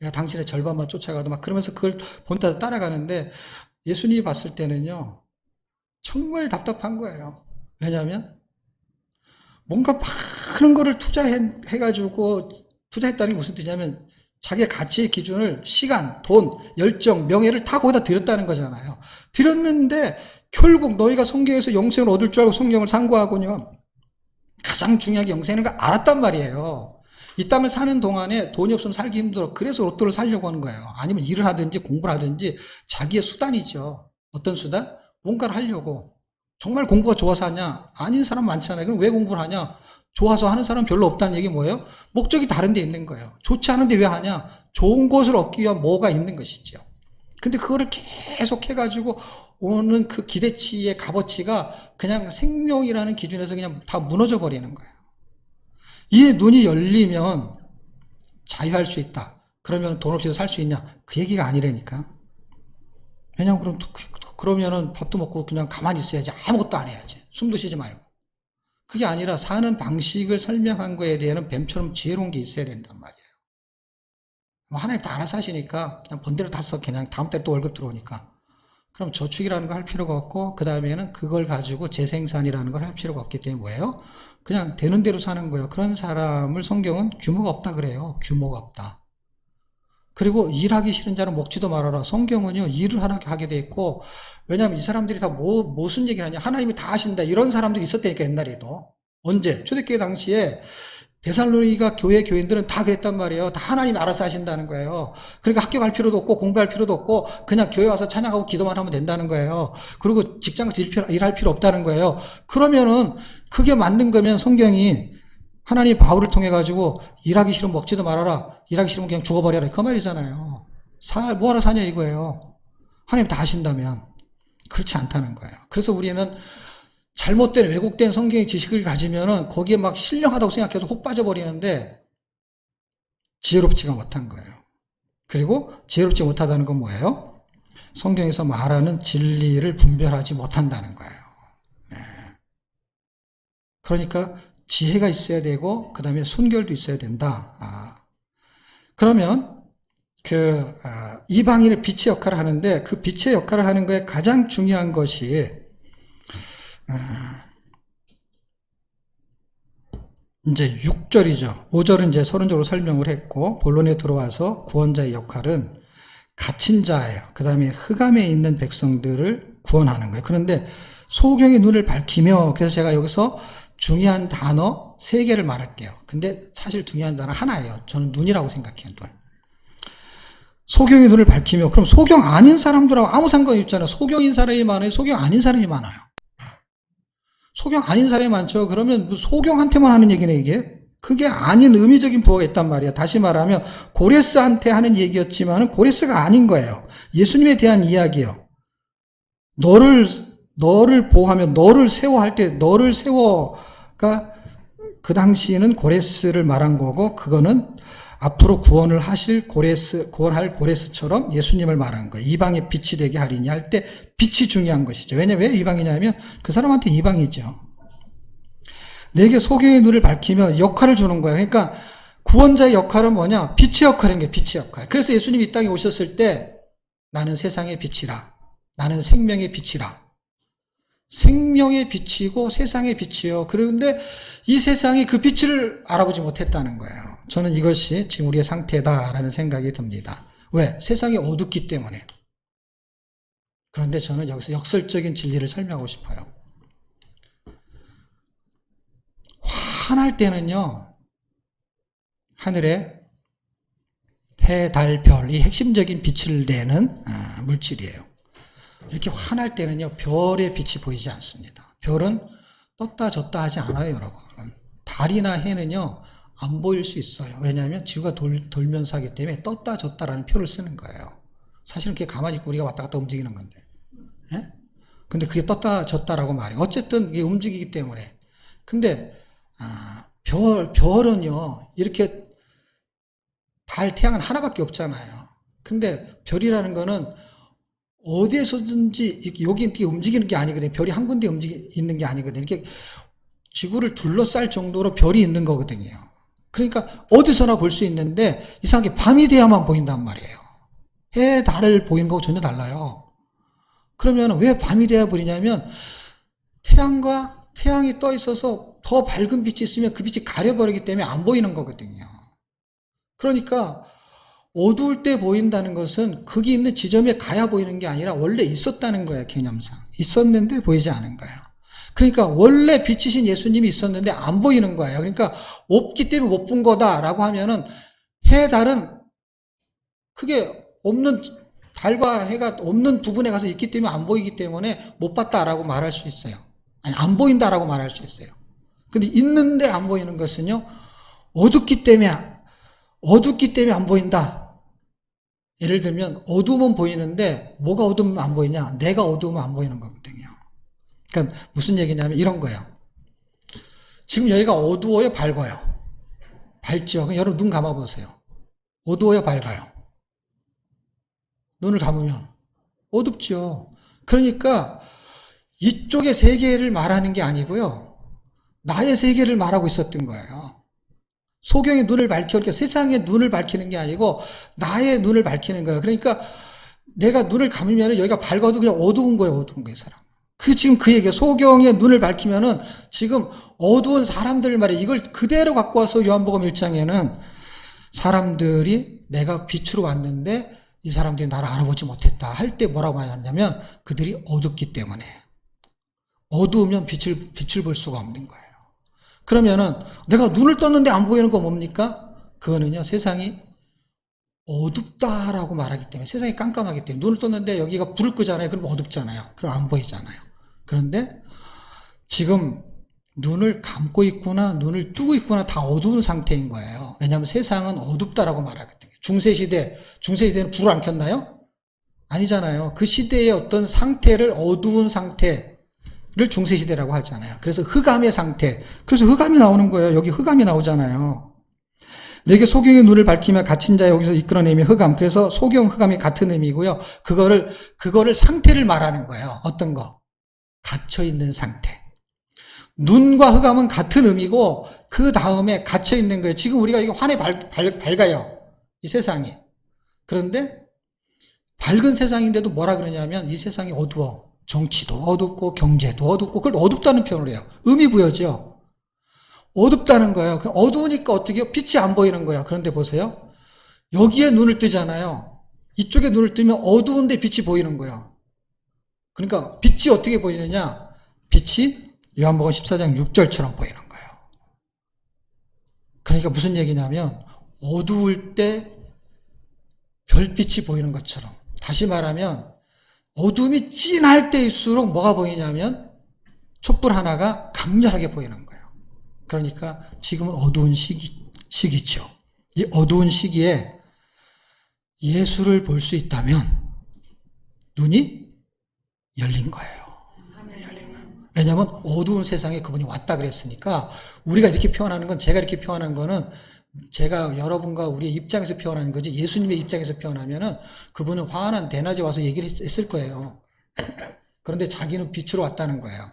내가 당신의 절반만 쫓아가도 막 그러면서 그걸 본따 따라가는데, 예수님이 봤을 때는요 정말 답답한 거예요. 왜냐하면 뭔가 많은 거를 투자해가지고, 투자했다는 게 무슨 뜻이냐면 자기의 가치의 기준을 시간, 돈, 열정, 명예를 다 거기다 들였다는 거잖아요. 들였는데 결국 너희가 성경에서 영생을 얻을 줄 알고 성경을 상고하고요, 가장 중요하게 영생을 알았단 말이에요. 이 땅을 사는 동안에 돈이 없으면 살기 힘들어. 그래서 로또를 사려고 하는 거예요. 아니면 일을 하든지 공부를 하든지 자기의 수단이죠. 어떤 수단? 뭔가를 하려고. 정말 공부가 좋아서 하냐? 아닌 사람 많잖아요. 그럼 왜 공부를 하냐? 좋아서 하는 사람 별로 없다는 얘기 뭐예요? 목적이 다른 데 있는 거예요. 좋지 않은데 왜 하냐? 좋은 것을 얻기 위한 뭐가 있는 것이죠. 근데 그거를 계속 해가지고 오는 그 기대치의 값어치가 그냥 생명이라는 기준에서 그냥 다 무너져 버리는 거예요. 이 눈이 열리면 자유할 수 있다. 그러면 돈 없이도 살 수 있냐? 그 얘기가 아니라니까. 왜냐면 그러면은 밥도 먹고 그냥 가만히 있어야지. 아무것도 안 해야지. 숨도 쉬지 말고. 그게 아니라 사는 방식을 설명한 거에 대해서는 뱀처럼 지혜로운 게 있어야 된단 말이에요. 하나님 다 알아서 하시니까 그냥 번대로 다 써. 그냥 다음 달에 또 월급 들어오니까. 그럼 저축이라는 거 할 필요가 없고 그 다음에는 그걸 가지고 재생산이라는 걸 할 필요가 없기 때문에 뭐예요? 그냥 되는 대로 사는 거예요. 그런 사람을 성경은 규모가 없다 그래요. 규모가 없다. 그리고 일하기 싫은 자는 먹지도 말아라. 성경은요, 일을 하게 돼 있고, 왜냐하면 이 사람들이 다 무슨 얘기를 하냐. 하나님이 다 하신다. 이런 사람들이 있었다니까, 옛날에도. 언제? 초대교회 당시에 데살로니가 교회 교인들은 다 그랬단 말이에요. 다 하나님이 알아서 하신다는 거예요. 그러니까 학교 갈 필요도 없고, 공부할 필요도 없고, 그냥 교회 와서 찬양하고 기도만 하면 된다는 거예요. 그리고 직장에서 일할 필요 없다는 거예요. 그러면은, 그게 맞는 거면 성경이 하나님 바울을 통해 가지고 일하기 싫으면 먹지도 말아라. 일하기 싫으면 그냥 죽어버려라. 그 말이잖아요. 뭐하러 사냐 이거예요. 하나님 다 하신다면. 그렇지 않다는 거예요. 그래서 우리는 잘못된 왜곡된 성경의 지식을 가지면은 거기에 막 신령하다고 생각해도 혹 빠져버리는데 지혜롭지가 못한 거예요. 그리고 지혜롭지 못하다는 건 뭐예요? 성경에서 말하는 진리를 분별하지 못한다는 거예요. 그러니까 지혜가 있어야 되고 그 다음에 순결도 있어야 된다. 그러면 이방인의 빛의 역할을 하는데 그 빛의 역할을 하는 거에 가장 중요한 것이 이제 6절이죠. 5절은 이제 서론적으로 설명을 했고 본론에 들어와서 구원자의 역할은 갇힌 자예요. 그 다음에 흑암에 있는 백성들을 구원하는 거예요. 그런데 소경의 눈을 밝히며, 그래서 제가 여기서 중요한 단어 3개를 말할게요. 근데 사실 중요한 단어 하나예요. 저는 눈이라고 생각해요. 눈. 소경의 눈을 밝히며, 그럼 소경 아닌 사람들하고 아무 상관이 없잖아요. 소경인 사람이 많아요? 소경 아닌 사람이 많아요? 소경 아닌 사람이 많죠. 그러면 소경한테만 하는 얘기네, 이게. 그게 아닌 의미적인 부호가 있단 말이에요. 다시 말하면 고레스한테 하는 얘기였지만 고레스가 아닌 거예요. 예수님에 대한 이야기예요. 너를 보호하며 너를 세워할 때 너를 세워가 그 당시에는 고레스를 말한 거고, 그거는 앞으로 구원을 하실 구원할 고레스처럼 예수님을 말한 거예요. 이방의 빛이 되게 하리니 할 때 빛이 중요한 것이죠. 왜냐면 왜 이방이냐면 그 사람한테 이방이죠. 내게 소경의 눈을 밝히며 역할을 주는 거예요. 그러니까 구원자의 역할은 뭐냐? 빛의 역할인 게 빛의 역할. 그래서 예수님이 이 땅에 오셨을 때 나는 세상의 빛이라. 나는 생명의 빛이라. 생명의 빛이고 세상의 빛이요. 그런데 이 세상이 그 빛을 알아보지 못했다는 거예요. 저는 이것이 지금 우리의 상태다라는 생각이 듭니다. 왜? 세상이 어둡기 때문에. 그런데 저는 여기서 역설적인 진리를 설명하고 싶어요. 환할 때는요, 하늘에 해, 달, 별, 이 핵심적인 빛을 내는 물질이에요. 이렇게 환할 때는요, 별의 빛이 보이지 않습니다. 별은 떴다 졌다 하지 않아요, 여러분. 달이나 해는요, 안 보일 수 있어요. 왜냐하면 지구가 돌면서 하기 때문에 떴다 졌다라는 표를 쓰는 거예요. 사실은 그게 가만히 있고 우리가 왔다 갔다 움직이는 건데. 예? 근데 그게 떴다 졌다라고 말해요. 어쨌든 이게 움직이기 때문에. 근데, 별은요, 이렇게 태양은 하나밖에 없잖아요. 근데 별이라는 거는 어디에서든지 여기 이렇게 움직이는 게 아니거든요. 별이 한 군데 있는 게 아니거든요. 이렇게 지구를 둘러쌀 정도로 별이 있는 거거든요. 그러니까 어디서나 볼 수 있는데 이상하게 밤이 돼야만 보인단 말이에요. 해, 달을 보이는 거하고 전혀 달라요. 그러면 왜 밤이 돼야 보이냐면 태양이 떠 있어서 더 밝은 빛이 있으면 그 빛이 가려버리기 때문에 안 보이는 거거든요. 그러니까 어두울 때 보인다는 것은 거기 있는 지점에 가야 보이는 게 아니라 원래 있었다는 거예요, 개념상. 있었는데 보이지 않은 거예요. 그러니까 원래 빛이신 예수님이 있었는데 안 보이는 거예요. 그러니까 없기 때문에 못 본 거다라고 하면은 해, 달은 그게 없는, 달과 해가 없는 부분에 가서 있기 때문에 안 보이기 때문에 못 봤다라고 말할 수 있어요. 아니, 안 보인다라고 말할 수 있어요. 근데 있는데 안 보이는 것은요, 어둡기 때문에 안 보인다. 예를 들면 어두우면 보이는데 뭐가 어두우면 안 보이냐? 내가 어두우면 안 보이는 거거든요. 그러니까 무슨 얘기냐면 이런 거예요. 지금 여기가 어두워요, 밝아요? 밝죠? 그럼 여러분 눈 감아보세요. 어두워요, 밝아요? 눈을 감으면 어둡죠. 그러니까 이쪽의 세계를 말하는 게 아니고요. 나의 세계를 말하고 있었던 거예요. 소경의 눈을 밝히니까 세상의 눈을 밝히는 게 아니고 나의 눈을 밝히는 거예요. 그러니까 내가 눈을 감으면 여기가 밝아도 그냥 어두운 거예요. 어두운 거예요, 사람. 지금 그 얘기예요. 소경의 눈을 밝히면은 지금 어두운 사람들 말이에요. 이걸 그대로 갖고 와서 요한복음 1장에는 사람들이 내가 빛으로 왔는데 이 사람들이 나를 알아보지 못했다 할 때 뭐라고 하냐면 그들이 어둡기 때문에. 어두우면 빛을 볼 수가 없는 거예요. 그러면은 내가 눈을 떴는데 안 보이는 거 뭡니까? 그거는요, 세상이 어둡다라고 말하기 때문에, 세상이 깜깜하기 때문에. 눈을 떴는데 여기가 불을 끄잖아요. 그럼 어둡잖아요. 그럼 안 보이잖아요. 그런데 지금 눈을 감고 있구나, 눈을 뜨고 있구나 다 어두운 상태인 거예요. 왜냐하면 세상은 어둡다라고 말하거든요. 중세시대는 불을 안 켰나요? 아니잖아요. 그 시대의 어떤 상태를 어두운 상태를 중세시대라고 하잖아요. 그래서 흑암의 상태. 그래서 흑암이 나오는 거예요. 여기 흑암이 나오잖아요. 내게 소경의 눈을 밝히며 갇힌 자 여기서 이끌어내미 흑암. 그래서 소경, 흑암이 같은 의미고요. 그거를 상태를 말하는 거예요. 어떤 거? 갇혀있는 상태. 눈과 흑암은 같은 의미고 그 다음에 갇혀있는 거예요. 지금 우리가 이게 환히 밝아요. 이 세상이. 그런데 밝은 세상인데도 뭐라 그러냐면 이 세상이 어두워. 정치도 어둡고 경제도 어둡고 그걸 어둡다는 표현을 해요. 의미 부여죠. 어둡다는 거예요. 어두우니까 어떻게 해요? 빛이 안 보이는 거야. 그런데 보세요. 여기에 눈을 뜨잖아요. 이쪽에 눈을 뜨면 어두운데 빛이 보이는 거야. 그러니까 빛이 어떻게 보이느냐? 빛이 요한복음 14장 6절처럼 보이는 거예요. 그러니까 무슨 얘기냐면 어두울 때 별빛이 보이는 것처럼, 다시 말하면 어둠이 진할 때일수록 뭐가 보이냐면 촛불 하나가 강렬하게 보이는 거예요. 그러니까 지금은 어두운 시기죠. 이 어두운 시기에 예수를 볼 수 있다면 눈이 열린 거예요. 왜냐하면 어두운 세상에 그분이 왔다 그랬으니까. 우리가 이렇게 표현하는 건, 제가 이렇게 표현하는 거는 제가 여러분과 우리의 입장에서 표현하는 거지, 예수님의 입장에서 표현하면은 그분은 환한 대낮에 와서 얘기를 했을 거예요. 그런데 자기는 빛으로 왔다는 거예요.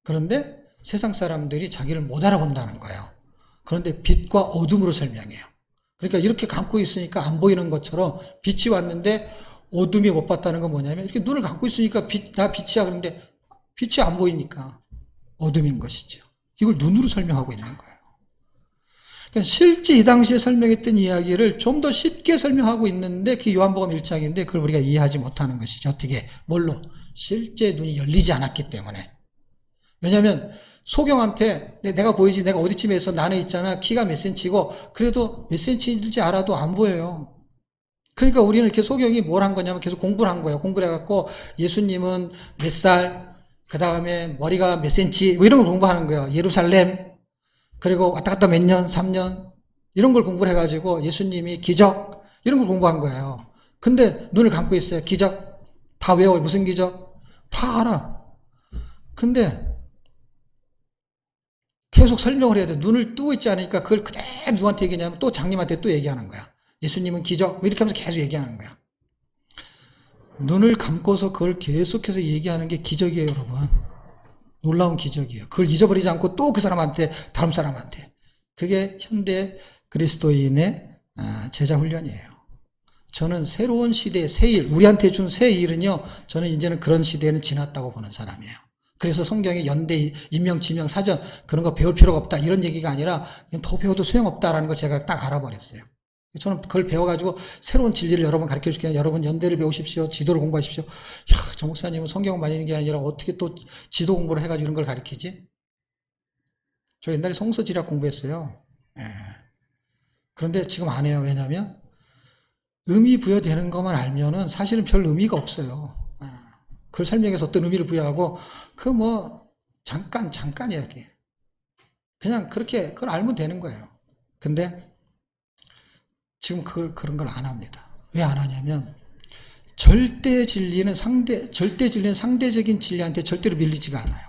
그런데 세상 사람들이 자기를 못 알아본다는 거예요. 그런데 빛과 어둠으로 설명해요. 그러니까 이렇게 감고 있으니까 안 보이는 것처럼 빛이 왔는데 어둠이 못 봤다는 건 뭐냐면, 이렇게 눈을 감고 있으니까 나 빛이야. 그런데 빛이 안 보이니까 어둠인 것이죠. 이걸 눈으로 설명하고 있는 거예요. 그러니까 실제 이 당시에 설명했던 이야기를 좀 더 쉽게 설명하고 있는데 그게 요한복음 1장인데 그걸 우리가 이해하지 못하는 것이죠. 어떻게? 뭘로? 실제 눈이 열리지 않았기 때문에. 왜냐하면 소경한테 내가 보이지, 내가 어디쯤에 있어, 나는 있잖아, 키가 몇 센치고, 그래도 몇 센치인지 알아도 안 보여요. 그러니까 우리는 이렇게 소경이 뭘 한 거냐면 계속 공부를 한 거예요. 공부를 해갖고 예수님은 몇 살, 그 다음에 머리가 몇 센치, 뭐 이런 걸 공부하는 거예요. 예루살렘, 그리고 왔다 갔다 몇 년, 3년, 이런 걸 공부를 해가지고 예수님이 기적, 이런 걸 공부한 거예요. 근데 눈을 감고 있어요. 기적. 다 외워. 무슨 기적? 다 알아. 근데 계속 설명을 해야 돼. 눈을 뜨고 있지 않으니까 그걸 그대로 누구한테 얘기하냐면 또 장님한테 또 얘기하는 거야. 예수님은 기적, 이렇게 하면서 계속 얘기하는 거야. 눈을 감고서 그걸 계속해서 얘기하는 게 기적이에요, 여러분. 놀라운 기적이에요. 그걸 잊어버리지 않고 또 그 사람한테, 다른 사람한테. 그게 현대 그리스도인의 제자 훈련이에요. 저는 새로운 시대의 새 일, 우리한테 준 새 일은요, 저는 이제는 그런 시대는 지났다고 보는 사람이에요. 그래서 성경에 연대, 인명, 지명, 사전, 그런 거 배울 필요가 없다, 이런 얘기가 아니라 그냥 더 배워도 소용없다라는 걸 제가 딱 알아버렸어요. 저는 그걸 배워가지고 새로운 진리를 여러분 가르쳐 줄게요. 여러분 연대를 배우십시오. 지도를 공부하십시오. 야, 정 목사님은 성경을 많이 읽는 게 아니라 어떻게 또 지도 공부를 해가지고 이런 걸 가르치지? 저 옛날에 성서지략 공부했어요. 예. 그런데 지금 안 해요. 왜냐하면 의미 부여되는 것만 알면은 사실은 별 의미가 없어요. 예. 그걸 설명해서 어떤 의미를 부여하고 그 뭐 잠깐이야 이게. 그냥 그렇게 그걸 알면 되는 거예요. 근데 지금 그런 걸 안 합니다. 왜 안 하냐면 절대 진리는 상대적인 진리한테 절대로 밀리지가 않아요.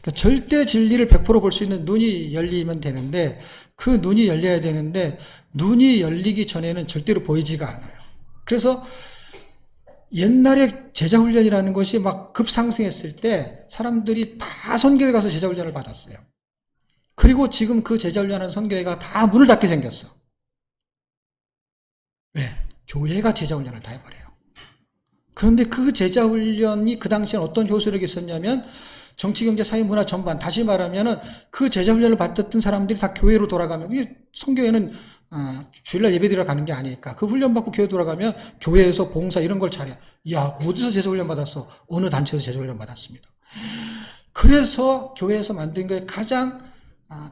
그러니까 절대 진리를 100% 볼 수 있는 눈이 열리면 되는데 그 눈이 열려야 되는데 눈이 열리기 전에는 절대로 보이지가 않아요. 그래서 옛날에 제자훈련이라는 것이 막 급상승했을 때 사람들이 다 선교회 가서 제자훈련을 받았어요. 그리고 지금 그 제자훈련하는 선교회가 다 문을 닫게 생겼어. 왜? 교회가 제자훈련을 다 해버려요. 그런데 그 제자훈련이 그 당시엔 어떤 효소력이 있었냐면 정치, 경제, 사회, 문화 전반, 다시 말하면은 그 제자훈련을 받았던 사람들이 다 교회로 돌아가면, 성교회는 주일날 예배드리러 가는 게 아니니까 그 훈련받고 교회 돌아가면 교회에서 봉사 이런 걸 잘해. 야, 어디서 제자훈련 받았어? 어느 단체에서 제자훈련 받았습니다. 그래서 교회에서 만든 거에 가장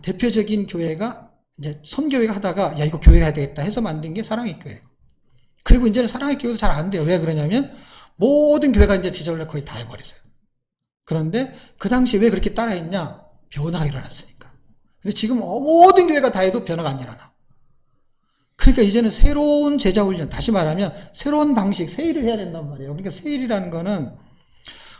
대표적인 교회가 이제 선교회가 하다가 야, 이거 교회가 해야 되겠다 해서 만든 게 사랑의 교회예요. 그리고 이제는 사랑의 교회도 잘 안 돼요. 왜 그러냐면 모든 교회가 이제 제자훈련 거의 다 해버렸어요. 그런데 그 당시에 왜 그렇게 따라했냐? 변화가 일어났으니까. 근데 지금 모든 교회가 다 해도 변화가 안 일어나. 그러니까 이제는 새로운 제자훈련, 다시 말하면 새로운 방식, 세일을 해야 된단 말이에요. 그러니까 세일이라는 거는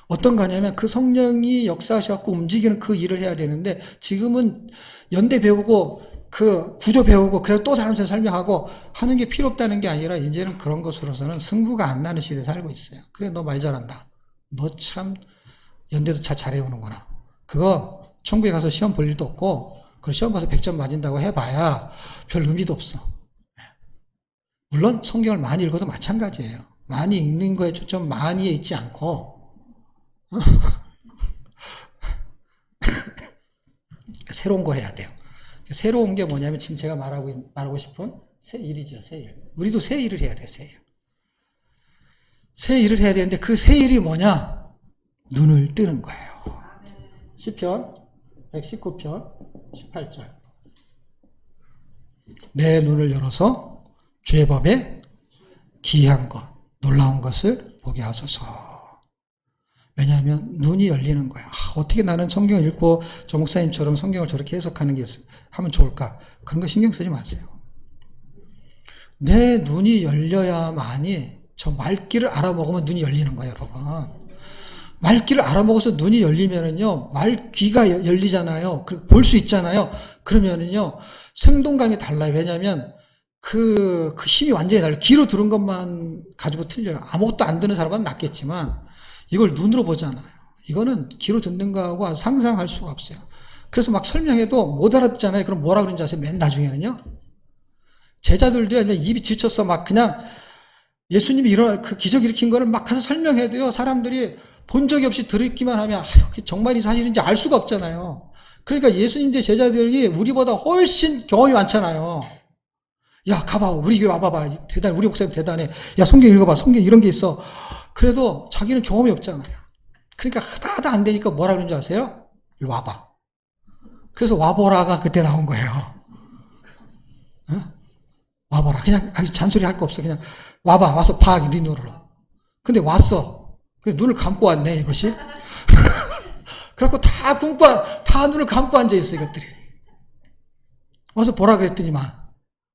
어떤 거냐면 그 성령이 역사하셔갖고 움직이는 그 일을 해야 되는데 지금은 연대 배우고 그 구조 배우고 그래서 또 사람들 설명하고 하는 게 필요 없다는 게 아니라 이제는 그런 것으로서는 승부가 안 나는 시대에 살고 있어요. 그래, 너 말 잘한다. 너 참 연대도 잘해오는구나. 그거 천국에 가서 시험 볼 일도 없고 그 시험 봐서 100점 맞은다고 해봐야 별 의미도 없어. 물론 성경을 많이 읽어도 마찬가지예요. 많이 읽는 거에 초점 많이에 있지 않고 새로운 걸 해야 돼요. 새로운 게 뭐냐면 지금 제가 말하고 싶은 새 일이죠. 새 일. 우리도 새 일을 해야 돼. 새 일. 새 일을 해야 되는데 그 새 일이 뭐냐? 눈을 뜨는 거예요. 시편 119편 18절. 내 눈을 열어서 주의 법에 기이한 것, 놀라운 것을 보게 하소서. 왜냐하면 눈이 열리는 거야. 어떻게 나는 성경을 읽고 저 목사님처럼 성경을 저렇게 해석하는 게 하면 좋을까? 그런 거 신경 쓰지 마세요. 내 눈이 열려야만이 저 말귀를 알아먹으면 눈이 열리는 거예요, 여러분. 말귀를 알아먹어서 눈이 열리면은요, 말귀가 열리잖아요. 볼 수 있잖아요. 그러면은요, 생동감이 달라요. 왜냐면 그 힘이 완전히 달라요. 귀로 들은 것만 가지고 틀려요. 아무것도 안 듣는 사람은 낫겠지만 이걸 눈으로 보잖아요. 이거는 귀로 듣는 거하고 상상할 수가 없어요. 그래서 막 설명해도 못 알아듣잖아요. 그럼 뭐라 그러는지 아세요? 맨 나중에는요. 제자들도 입이 지쳤어. 막 그냥 예수님이 그 기적 일으킨 거를 막 가서 설명해도요. 사람들이 본 적이 없이 들었기만 하면 그게 정말이 사실인지 알 수가 없잖아요. 그러니까 예수님의 제자들이 우리보다 훨씬 경험이 많잖아요. 야, 가봐. 우리 교회 와봐봐. 대단해. 우리 목사님 대단해. 야, 성경 읽어봐. 성경 이런 게 있어. 그래도 자기는 경험이 없잖아요. 그러니까 하다 안 되니까 뭐라 그러는지 아세요? 일로 와봐. 그래서 와보라가 그때 나온 거예요. 어? 와보라. 그냥 잔소리 할 거 없어. 그냥 와봐. 와서 봐. 네 눈으로. 근데 왔어. 눈을 감고 왔네, 이것이. 그래갖고 다 눈을 감고 앉아있어, 이것들이. 와서 보라 그랬더니만.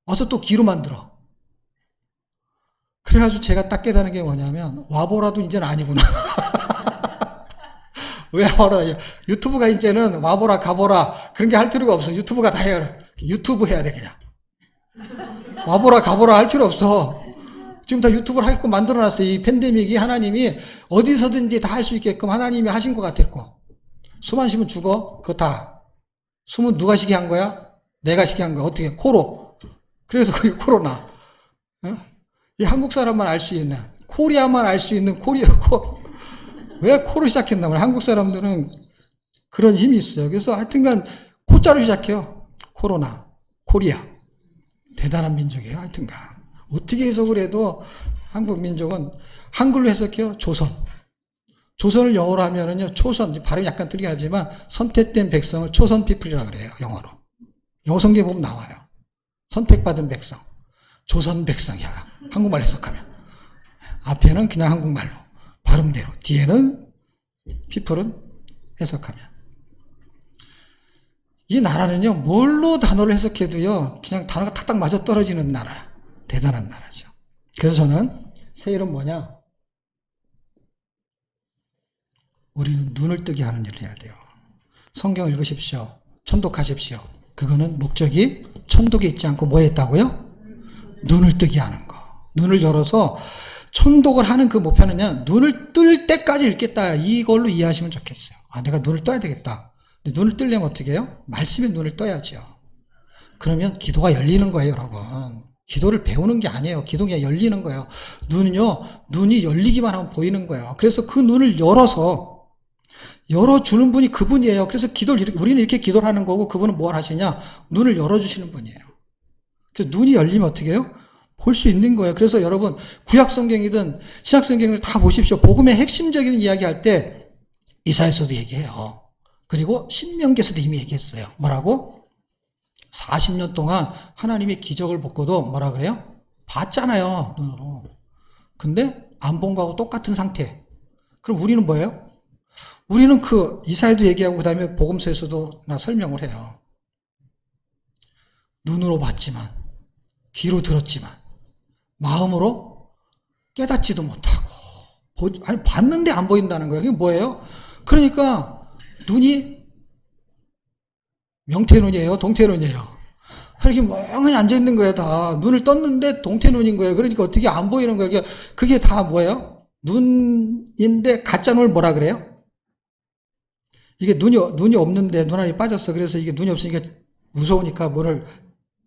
와서 또 귀로만 들어. 그래가지고 제가 딱 깨달은 게 뭐냐면, 와보라도 이제는 아니구나. 왜 와보라? 유튜브가 이제는 와보라, 가보라. 그런 게 할 필요가 없어. 유튜브가 다 해요. 유튜브 해야 돼, 그냥. 와보라, 가보라 할 필요 없어. 지금 다 유튜브를 하게끔 만들어놨어요. 이 팬데믹이 하나님이 어디서든지 다 할 수 있게끔 하나님이 하신 것 같았고. 숨 안 쉬면 죽어. 그거 다. 숨은 누가 쉬게 한 거야? 내가 쉬게 한 거야. 어떻게? 코로. 그래서 그게 코로나. 어? 이 한국 사람만 알 수 있는, 코리아만 알 수 있는 왜 코로 시작했나 말이야. 한국 사람들은 그런 힘이 있어요. 그래서 하여튼간 코자로 시작해요. 코로나, 코리아. 대단한 민족이에요. 하여튼간. 어떻게 해석을 해도 한국 민족은 한글로 해석해요. 조선. 조선을 영어로 하면은요, 초선, 발음이 약간 틀리긴 하지만 선택된 백성을 초선 피플이라고 그래요. 영어로. 영어 성경에 보면 나와요. 선택받은 백성. 조선 백성이야. 한국말 해석하면. 앞에는 그냥 한국말로. 발음대로. 뒤에는 피플은 해석하면. 이 나라는요, 뭘로 단어를 해석해도요, 그냥 단어가 탁탁 맞아 떨어지는 나라야. 대단한 나라죠. 그래서 저는 새 일은 뭐냐? 우리는 눈을 뜨게 하는 일을 해야 돼요. 성경 읽으십시오. 천독하십시오. 그거는 목적이 천독에 있지 않고 뭐에 있다고요? 눈을 뜨게 하는 거. 눈을 열어서 천독을 하는 그 목표는요, 눈을 뜰 때까지 읽겠다. 이걸로 이해하시면 좋겠어요. 아, 내가 눈을 떠야 되겠다. 근데 눈을 뜨려면 어떻게 해요? 말씀에 눈을 떠야죠. 그러면 기도가 열리는 거예요, 여러분. 기도를 배우는 게 아니에요. 기도가 열리는 거예요. 눈은요, 눈이 열리기만 하면 보이는 거예요. 그래서 그 눈을 열어주는 분이 그분이에요. 그래서 우리는 이렇게 기도를 하는 거고, 그분은 뭘 하시냐? 눈을 열어주시는 분이에요. 그래서 눈이 열리면 어떻게 해요? 볼 수 있는 거예요. 그래서 여러분, 구약성경이든 신약성경을 다 보십시오. 복음의 핵심적인 이야기 할 때, 이사야서도 얘기해요. 그리고 신명기에서도 이미 얘기했어요. 뭐라고? 40년 동안 하나님의 기적을 보고도 뭐라 그래요? 봤잖아요, 눈으로. 근데 안 본 거하고 똑같은 상태. 그럼 우리는 뭐예요? 우리는 그 이사야도 얘기하고 그 다음에 복음서에서도 나 설명을 해요. 눈으로 봤지만, 귀로 들었지만, 마음으로 깨닫지도 못하고, 아니 봤는데 안 보인다는 거예요. 그게 뭐예요? 그러니까 눈이 명태눈이에요, 동태눈이에요. 이렇게 멍하니 앉아있는 거예요, 다. 눈을 떴는데 동태눈인 거예요. 그러니까 어떻게 안 보이는 거예요. 그게 다 뭐예요? 눈인데 가짜 눈을 뭐라 그래요? 이게 눈이 없는데 눈 안이 빠졌어. 그래서 이게 눈이 없으니까 무서우니까 뭐를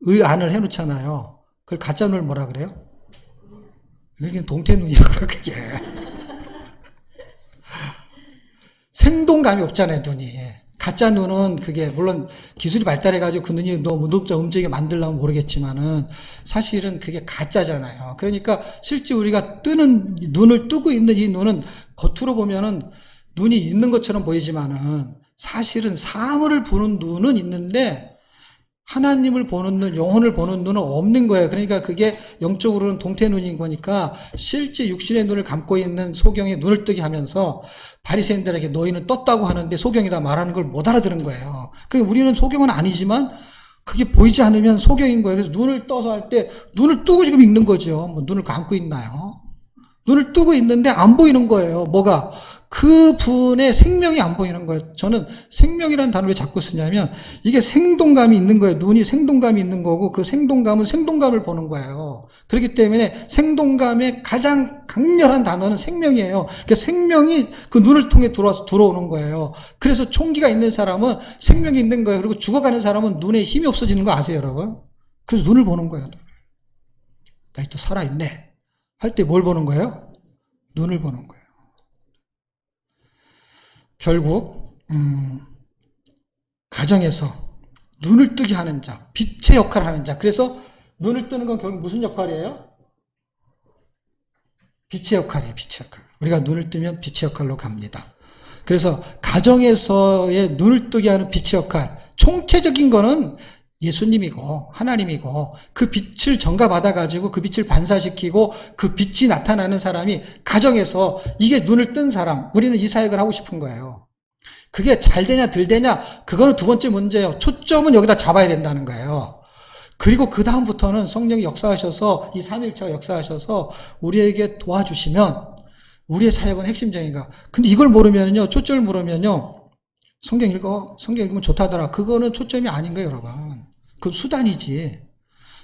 의안을 해놓잖아요. 그걸 가짜 눈을 뭐라 그래요? 이게 동태눈이라고 그게. 생동감이 없잖아요, 눈이. 가짜 눈은 그게 물론 기술이 발달해가지고 그 눈이 너무 움직이게 만들려면 모르겠지만은 사실은 그게 가짜잖아요. 그러니까 실제 우리가 눈을 뜨고 있는 이 눈은 겉으로 보면은 눈이 있는 것처럼 보이지만은 사실은 사물을 보는 눈은 있는데 하나님을 보는 눈, 영혼을 보는 눈은 없는 거예요. 그러니까 그게 영적으로는 동태눈인 거니까 실제 육신의 눈을 감고 있는 소경이 눈을 뜨게 하면서 바리새인들에게 너희는 떴다고 하는데 소경이 다 말하는 걸 못 알아들은 거예요. 그러니까 우리는 소경은 아니지만 그게 보이지 않으면 소경인 거예요. 그래서 눈을 떠서 할 때 눈을 뜨고 지금 읽는 거죠. 뭐 눈을 감고 있나요? 눈을 뜨고 있는데 안 보이는 거예요. 뭐가? 그 분의 생명이 안 보이는 거예요. 저는 생명이라는 단어를 왜 자꾸 쓰냐면 이게 생동감이 있는 거예요. 눈이 생동감이 있는 거고 그 생동감은 생동감을 보는 거예요. 그렇기 때문에 생동감의 가장 강렬한 단어는 생명이에요. 그러니까 생명이 그 눈을 통해 들어오는 거예요. 그래서 총기가 있는 사람은 생명이 있는 거예요. 그리고 죽어가는 사람은 눈에 힘이 없어지는 거 아세요, 여러분? 그래서 눈을 보는 거예요. 나 또 살아있네. 할 때 뭘 보는 거예요? 눈을 보는 거예요. 결국 가정에서 눈을 뜨게 하는 자, 빛의 역할을 하는 자. 그래서 눈을 뜨는 건 결국 무슨 역할이에요? 빛의 역할이에요. 빛의 역할. 우리가 눈을 뜨면 빛의 역할로 갑니다. 그래서 가정에서의 눈을 뜨게 하는 빛의 역할, 총체적인 거는 예수님이고 하나님이고 그 빛을 전가받아가지고 그 빛을 반사시키고 그 빛이 나타나는 사람이 가정에서 이게 눈을 뜬 사람, 우리는 이 사역을 하고 싶은 거예요. 그게 잘 되냐 덜 되냐 그거는 두 번째 문제예요. 초점은 여기다 잡아야 된다는 거예요. 그리고 그 다음부터는 성령이 역사하셔서 이 삼위일체가 역사하셔서 우리에게 도와주시면 우리의 사역은 핵심적인 거. 근데 이걸 모르면요, 초점을 모르면요, 성경 읽으면 좋다더라. 그거는 초점이 아닌 거예요, 여러분. 그건 수단이지.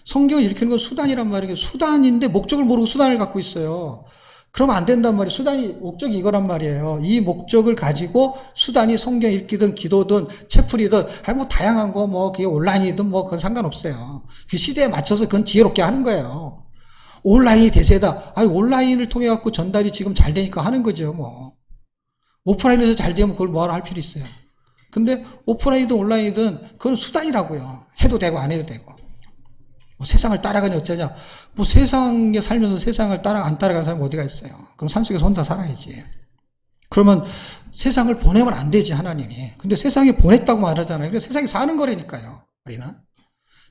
성경을 일으키는 건 수단이란 말이에요. 수단인데 목적을 모르고 수단을 갖고 있어요. 그러면 안 된단 말이에요. 목적이 이거란 말이에요. 이 목적을 가지고 수단이 성경 읽기든 기도든 채플이든, 다양한 거, 그게 온라인이든 그건 상관없어요. 그 시대에 맞춰서 그건 지혜롭게 하는 거예요. 온라인이 대세다. 온라인을 통해 갖고 전달이 지금 잘 되니까 하는 거죠, 오프라인에서 잘 되면 그걸 뭐하러 할 필요 있어요. 근데 오프라인이든 온라인이든 그건 수단이라고요. 해도 되고 안 해도 되고. 세상을 따라가니 어쩌냐. 세상에 살면서 세상을 안 따라가는 사람이 어디가 있어요. 그럼 산속에서 혼자 살아야지. 그러면 세상을 보내면 안 되지, 하나님이. 근데 세상에 보냈다고 말하잖아요. 그래서 세상에 사는 거라니까요, 우리는.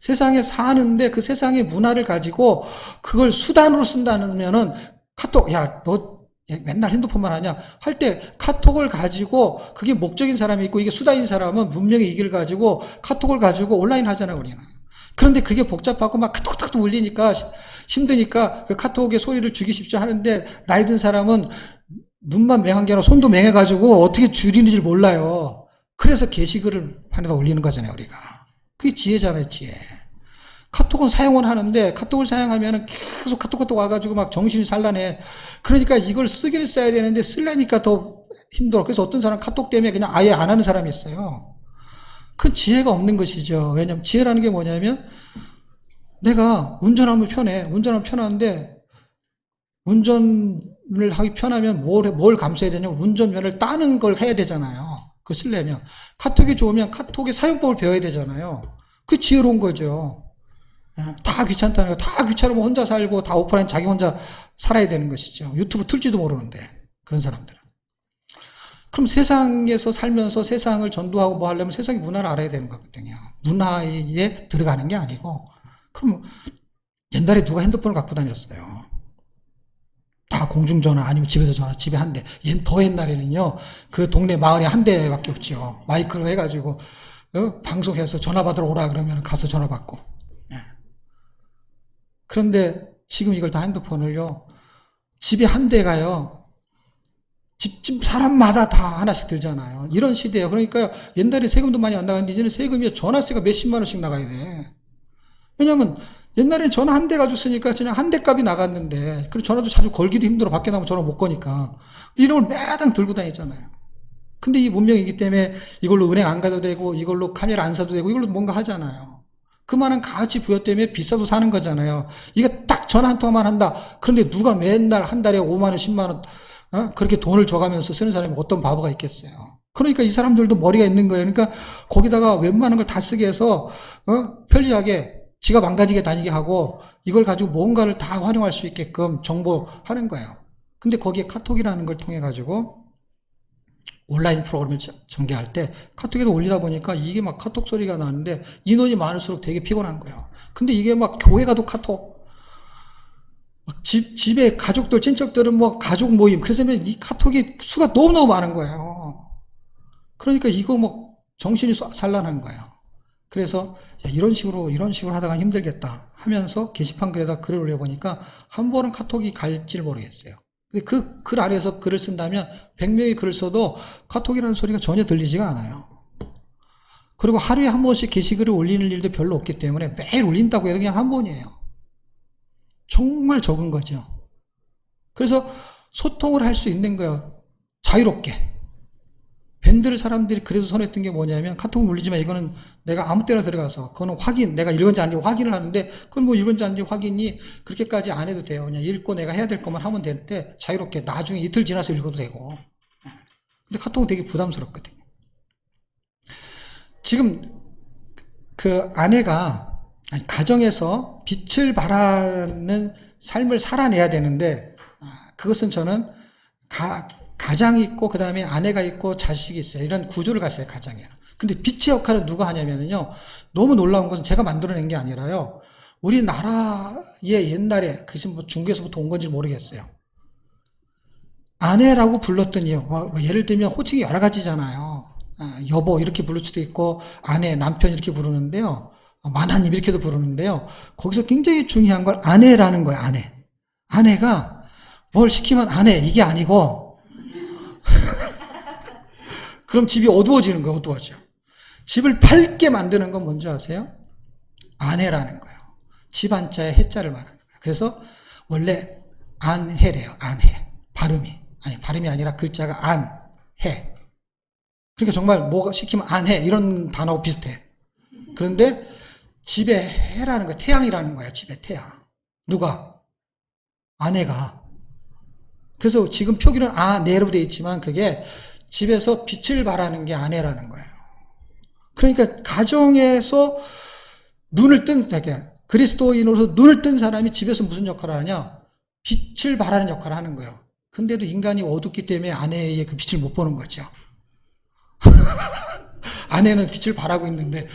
세상에 사는데 그 세상의 문화를 가지고 그걸 수단으로 쓴다면은 카톡, 야, 너 맨날 핸드폰만 하냐? 할 때 카톡을 가지고 그게 목적인 사람이 있고 이게 수단인 사람은 문명의 이기를 가지고 카톡을 가지고 온라인 하잖아요, 우리는. 그런데 그게 복잡하고 막 카톡카톡 울리니까 힘드니까 그 카톡의 소리를 죽이십시오 하는데 나이 든 사람은 눈만 맹한 게 아니라 손도 맹해가지고 어떻게 줄이는지 몰라요. 그래서 게시글을 하나다 올리는 거잖아요, 우리가. 그게 지혜잖아요, 지혜. 카톡은 사용은 하는데 카톡을 사용하면 계속 카톡 와가지고 막 정신이 산란해. 그러니까 이걸 쓰기를 써야 되는데 쓰려니까 더 힘들어. 그래서 어떤 사람 카톡 때문에 그냥 아예 안 하는 사람이 있어요. 그 지혜가 없는 것이죠. 왜냐면 지혜라는 게 뭐냐면 내가 운전하면 편해. 운전하면 편한데 운전을 하기 편하면 뭘 감수해야 되냐면 운전면허를 따는 걸 해야 되잖아요. 그걸 쓰려면. 카톡이 좋으면 카톡의 사용법을 배워야 되잖아요. 그게 지혜로운 거죠. 다 귀찮다는 거. 다 귀찮으면 혼자 살고 다 오프라인 자기 혼자 살아야 되는 것이죠. 유튜브 틀지도 모르는데 그런 사람들은. 그럼 세상에서 살면서 세상을 전도하고 뭐 하려면 세상의 문화를 알아야 되는 거거든요. 문화에 들어가는 게 아니고. 그럼 옛날에 누가 핸드폰을 갖고 다녔어요. 다 공중전화 아니면 집에서 전화, 집에 한 대. 더 옛날에는요, 그 동네 마을에 한 대밖에 없죠. 마이크로 해가지고, 방송해서 전화 받으러 오라 그러면 가서 전화 받고. 예. 그런데 지금 이걸 다 핸드폰을요, 집에 한 대가요, 집 사람마다 다 하나씩 들잖아요. 이런 시대예요. 그러니까 옛날에 세금도 많이 안 나갔는데 이제는 세금이 전화세가 몇십만 원씩 나가야 돼. 왜냐면 옛날엔 전화 한 대 가지고 쓰니까 그냥 한 대 값이 나갔는데 그리고 전화도 자주 걸기도 힘들어. 밖에 나가면 전화 못 거니까. 이런 걸 매당 들고 다니잖아요. 근데 이 문명이기 때문에 이걸로 은행 안 가도 되고 이걸로 카메라 안 사도 되고 이걸로 뭔가 하잖아요. 그만한 가치 부여 때문에 비싸도 사는 거잖아요. 이게 딱 전화 한 통만 한다. 그런데 누가 맨날 한 달에 5만 원, 10만 원 그렇게 돈을 줘가면서 쓰는 사람이 어떤 바보가 있겠어요. 그러니까 이 사람들도 머리가 있는 거예요. 그러니까 거기다가 웬만한 걸 다 쓰게 해서 편리하게 지가 망가지게 다니게 하고 이걸 가지고 뭔가를 다 활용할 수 있게끔 정보하는 거예요. 근데 거기에 카톡이라는 걸 통해 가지고 온라인 프로그램을 전개할 때 카톡에도 올리다 보니까 이게 막 카톡 소리가 나는데 인원이 많을수록 되게 피곤한 거예요. 근데 이게 막 교회 가도 카톡, 집에 가족들, 친척들은 뭐 가족 모임. 그래서 이 카톡이 수가 너무너무 많은 거예요. 그러니까 이거 뭐 정신이 산란한 거예요. 그래서 이런 식으로 하다가 힘들겠다 하면서 게시판 글에다 글을 올려보니까 한 번은 카톡이 갈지 모르겠어요. 그 글 아래에서 글을 쓴다면 100명이 글을 써도 카톡이라는 소리가 전혀 들리지가 않아요. 그리고 하루에 한 번씩 게시글을 올리는 일도 별로 없기 때문에 매일 올린다고 해도 그냥 한 번이에요. 정말 적은 거죠. 그래서 소통을 할 수 있는 거예요. 자유롭게. 밴드를 사람들이 그래서 손했던 게 뭐냐면 카톡은 울리지만 이거는 내가 아무 때나 들어가서 그거는 내가 읽은지 아닌지 확인을 하는데 그건 뭐 읽은지 아닌지 확인이 그렇게까지 안 해도 돼요. 그냥 읽고 내가 해야 될 것만 하면 되는데 자유롭게 나중에 이틀 지나서 읽어도 되고. 근데 카톡은 되게 부담스럽거든요. 지금 그 아내가 가정에서 빛을 발하는 삶을 살아내야 되는데 그것은 저는 가장이 있고 그 다음에 아내가 있고 자식이 있어요. 이런 구조를 갔어요, 가정에는. 근데 빛의 역할은 누가 하냐면요. 너무 놀라운 것은 제가 만들어낸 게 아니라요. 우리나라의 옛날에 그것이 뭐 중국에서부터 온 건지 모르겠어요. 아내라고 불렀던 이유. 예를 들면 호칭이 여러 가지잖아요. 여보 이렇게 부를 수도 있고 아내, 남편 이렇게 부르는데요. 만화님 이렇게도 부르는데요. 거기서 굉장히 중요한 걸 아내라는 거예요, 아내. 아내가 뭘 시키면 아내 이게 아니고 그럼 집이 어두워지는 거예요, 어두워져. 집을 밝게 만드는 건 뭔지 아세요? 아내라는 거예요. 집 한자에 해자를 말하는 거예요. 그래서 원래 안해래요, 안해. 발음이 아니라 글자가 안해. 그러니까 정말 뭐가 시키면 안해. 이런 단어하고 비슷해. 그런데 집에 해라는 거야, 태양이라는 거야, 집에 태양. 누가? 아내가. 그래서 지금 표기는 아내로 되어 있지만 그게 집에서 빛을 발하는 게 아내라는 거예요. 그러니까 가정에서 눈을 뜬, 그리스도인으로서 눈을 뜬 사람이 집에서 무슨 역할을 하냐? 빛을 발하는 역할을 하는 거예요. 근데도 인간이 어둡기 때문에 아내의 그 빛을 못 보는 거죠. 아내는 빛을 발하고 있는데,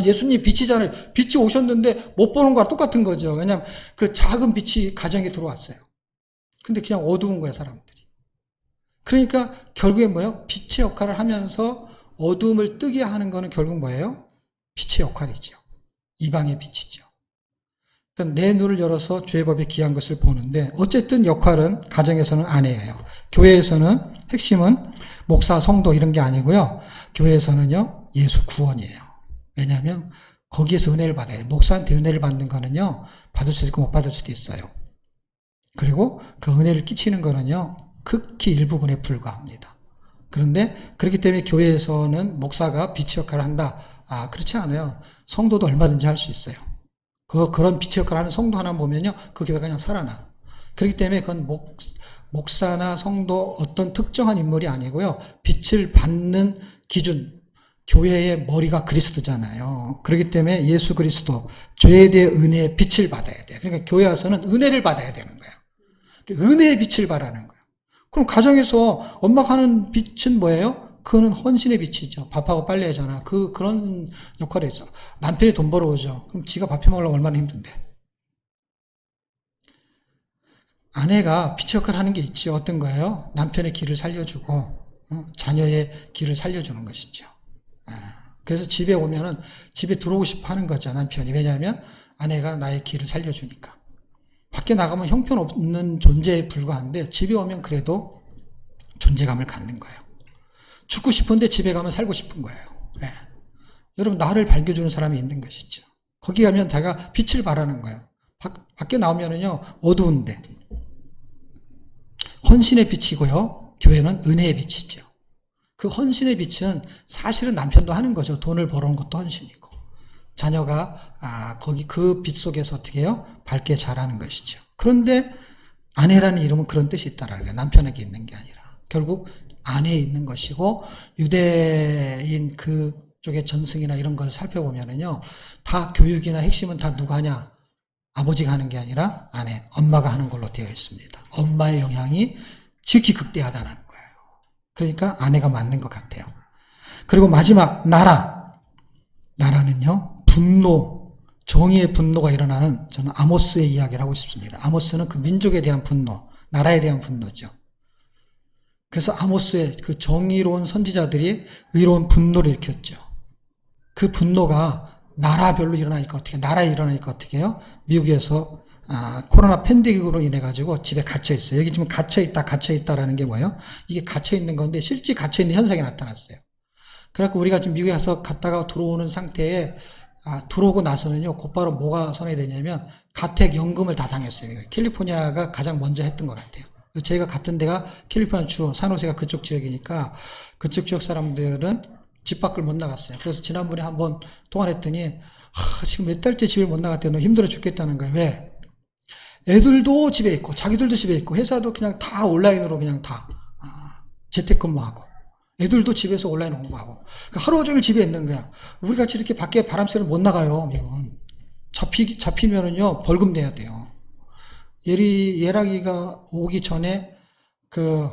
예수님 빛이잖아요. 빛이 오셨는데 못 보는 거랑 똑같은 거죠. 왜냐면 그 작은 빛이 가정에 들어왔어요. 근데 그냥 어두운 거야, 사람들이. 그러니까 결국에 뭐예요? 빛의 역할을 하면서 어둠을 뜨게 하는 거는 결국 뭐예요? 빛의 역할이죠. 이방의 빛이죠. 그러니까 내 눈을 열어서 주의 법에 귀한 것을 보는데 어쨌든 역할은 가정에서는 아내예요. 교회에서는 핵심은 목사, 성도 이런 게 아니고요. 교회에서는요. 예수 구원이에요. 왜냐하면 거기에서 은혜를 받아요. 목사한테 은혜를 받는 거는요. 받을 수도 있고 못 받을 수도 있어요. 그리고 그 은혜를 끼치는 거는요. 극히 일부분에 불과합니다. 그런데 그렇기 때문에 교회에서는 목사가 빛의 역할을 한다. 그렇지 않아요. 성도도 얼마든지 할 수 있어요. 그런 빛의 역할을 하는 성도 하나 보면요. 그 교회가 그냥 살아나. 그렇기 때문에 그건 목사나 성도 어떤 특정한 인물이 아니고요. 빛을 받는 기준, 교회의 머리가 그리스도잖아요. 그렇기 때문에 예수 그리스도, 죄에 대해 은혜의 빛을 받아야 돼요. 그러니까 교회 와서는 은혜를 받아야 되는 거예요. 은혜의 빛을 바라는 거예요. 그럼 가정에서 엄마가 하는 빛은 뭐예요? 그거는 헌신의 빛이죠. 밥하고 빨래하잖아. 그런 역할에 있어. 남편이 돈 벌어오죠. 그럼 지가 밥 해먹으려면 얼마나 힘든데. 아내가 빛의 역할을 하는 게 있지. 어떤 거예요? 남편의 길을 살려주고, 자녀의 길을 살려주는 것이죠. 그래서 집에 오면은 집에 들어오고 싶어 하는 거죠. 남편이. 왜냐하면 아내가 나의 길을 살려주니까. 밖에 나가면 형편없는 존재에 불과한데 집에 오면 그래도 존재감을 갖는 거예요. 죽고 싶은데 집에 가면 살고 싶은 거예요. 네. 여러분 나를 밝혀주는 사람이 있는 것이죠. 거기 가면 다가 빛을 발하는 거예요. 밖에 나오면은요 어두운데 헌신의 빛이고요. 교회는 은혜의 빛이죠. 그 헌신의 빛은 사실은 남편도 하는 거죠. 돈을 벌어온 것도 헌신이고 자녀가 거기 그 빛 속에서 어떻게 해요? 밝게 자라는 것이죠. 그런데 아내라는 이름은 그런 뜻이 있다라는 거예요. 남편에게 있는 게 아니라 결국 안에 있는 것이고 유대인 그쪽의 전승이나 이런 걸 살펴보면은요 다 교육이나 핵심은 다 누가 하냐? 아버지가 하는 게 아니라 아내, 엄마가 하는 걸로 되어 있습니다. 엄마의 영향이 지극히 극대하다는 거예요. 그러니까 아내가 맞는 것 같아요. 그리고 마지막 나라는요 분노, 정의의 분노가 일어나는 저는 아모스의 이야기를 하고 싶습니다. 아모스는 그 민족에 대한 분노, 나라에 대한 분노죠. 그래서 아모스의 그 정의로운 선지자들이 의로운 분노를 일으켰죠. 그 분노가 나라별로 일어나니까 어떻게, 나라에 일어나니까 어떻게 해요? 미국에서 코로나 팬데믹으로 인해 가지고 집에 갇혀 있어요. 여기 지금 갇혀 있다라는 게 뭐예요? 이게 갇혀 있는 건데 실제 갇혀 있는 현상이 나타났어요. 그래갖고 우리가 지금 미국에 가서 갔다가 들어오는 상태에 들어오고 나서는요 곧바로 뭐가 선회되냐면 가택연금을 다 당했어요. 캘리포니아가 가장 먼저 했던 것 같아요. 저희가 갔던 데가 캘리포니아 주 산호세가 그쪽 지역이니까 그쪽 지역 사람들은 집 밖을 못 나갔어요. 그래서 지난번에 한번 통화를 했더니 지금 몇 달째 집을 못 나갔대. 너 힘들어 죽겠다는 거예요. 왜? 애들도 집에 있고 자기들도 집에 있고 회사도 그냥 다 온라인으로 그냥 다 재택근무하고 애들도 집에서 온라인 공부하고 그러니까 하루 종일 집에 있는 거야. 우리 같이 이렇게 밖에 바람 쐬러 못 나가요. 미국은 잡히면은요 벌금 내야 돼요. 예락이가 오기 전에 그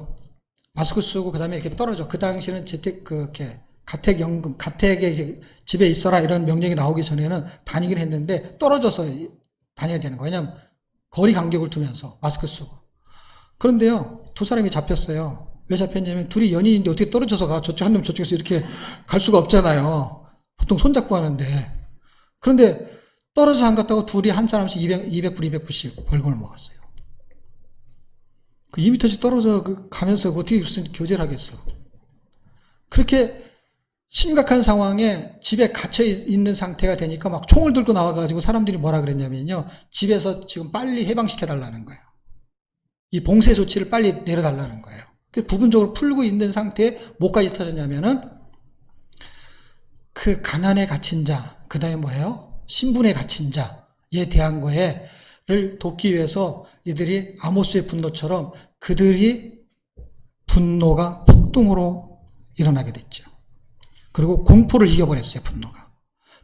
마스크 쓰고 그다음에 이렇게 떨어져. 그 당시에는 이렇게 가택연금, 가택에 이제 집에 있어라 이런 명령이 나오기 전에는 다니긴 했는데 떨어져서 다녀야 되는 거예요. 왜냐면 거리 간격을 두면서 마스크 쓰고. 그런데요, 두 사람이 잡혔어요. 왜 잡혔냐면 둘이 연인인데 어떻게 떨어져서 가? 저쪽 한 놈 저쪽에서 이렇게 갈 수가 없잖아요. 보통 손잡고 하는데. 그런데 떨어져서 안 갔다고 둘이 한 사람씩 200불, 200불씩 벌금을 먹었어요. 그 2m씩 떨어져 가면서 어떻게 무슨 교제를 하겠어. 그렇게 심각한 상황에 집에 갇혀 있는 상태가 되니까 막 총을 들고 나와가지고 사람들이 뭐라 그랬냐면요. 집에서 지금 빨리 해방시켜달라는 거예요. 이 봉쇄 조치를 빨리 내려달라는 거예요. 부분적으로 풀고 있는 상태에 뭐까지 터졌냐면은 그 가난에 갇힌 자, 그 다음에 뭐예요? 신분에 갇힌 자에 대한 거를 돕기 위해서 이들이 아모스의 분노처럼 그들이 분노가 폭동으로 일어나게 됐죠. 그리고 공포를 이겨버렸어요, 분노가.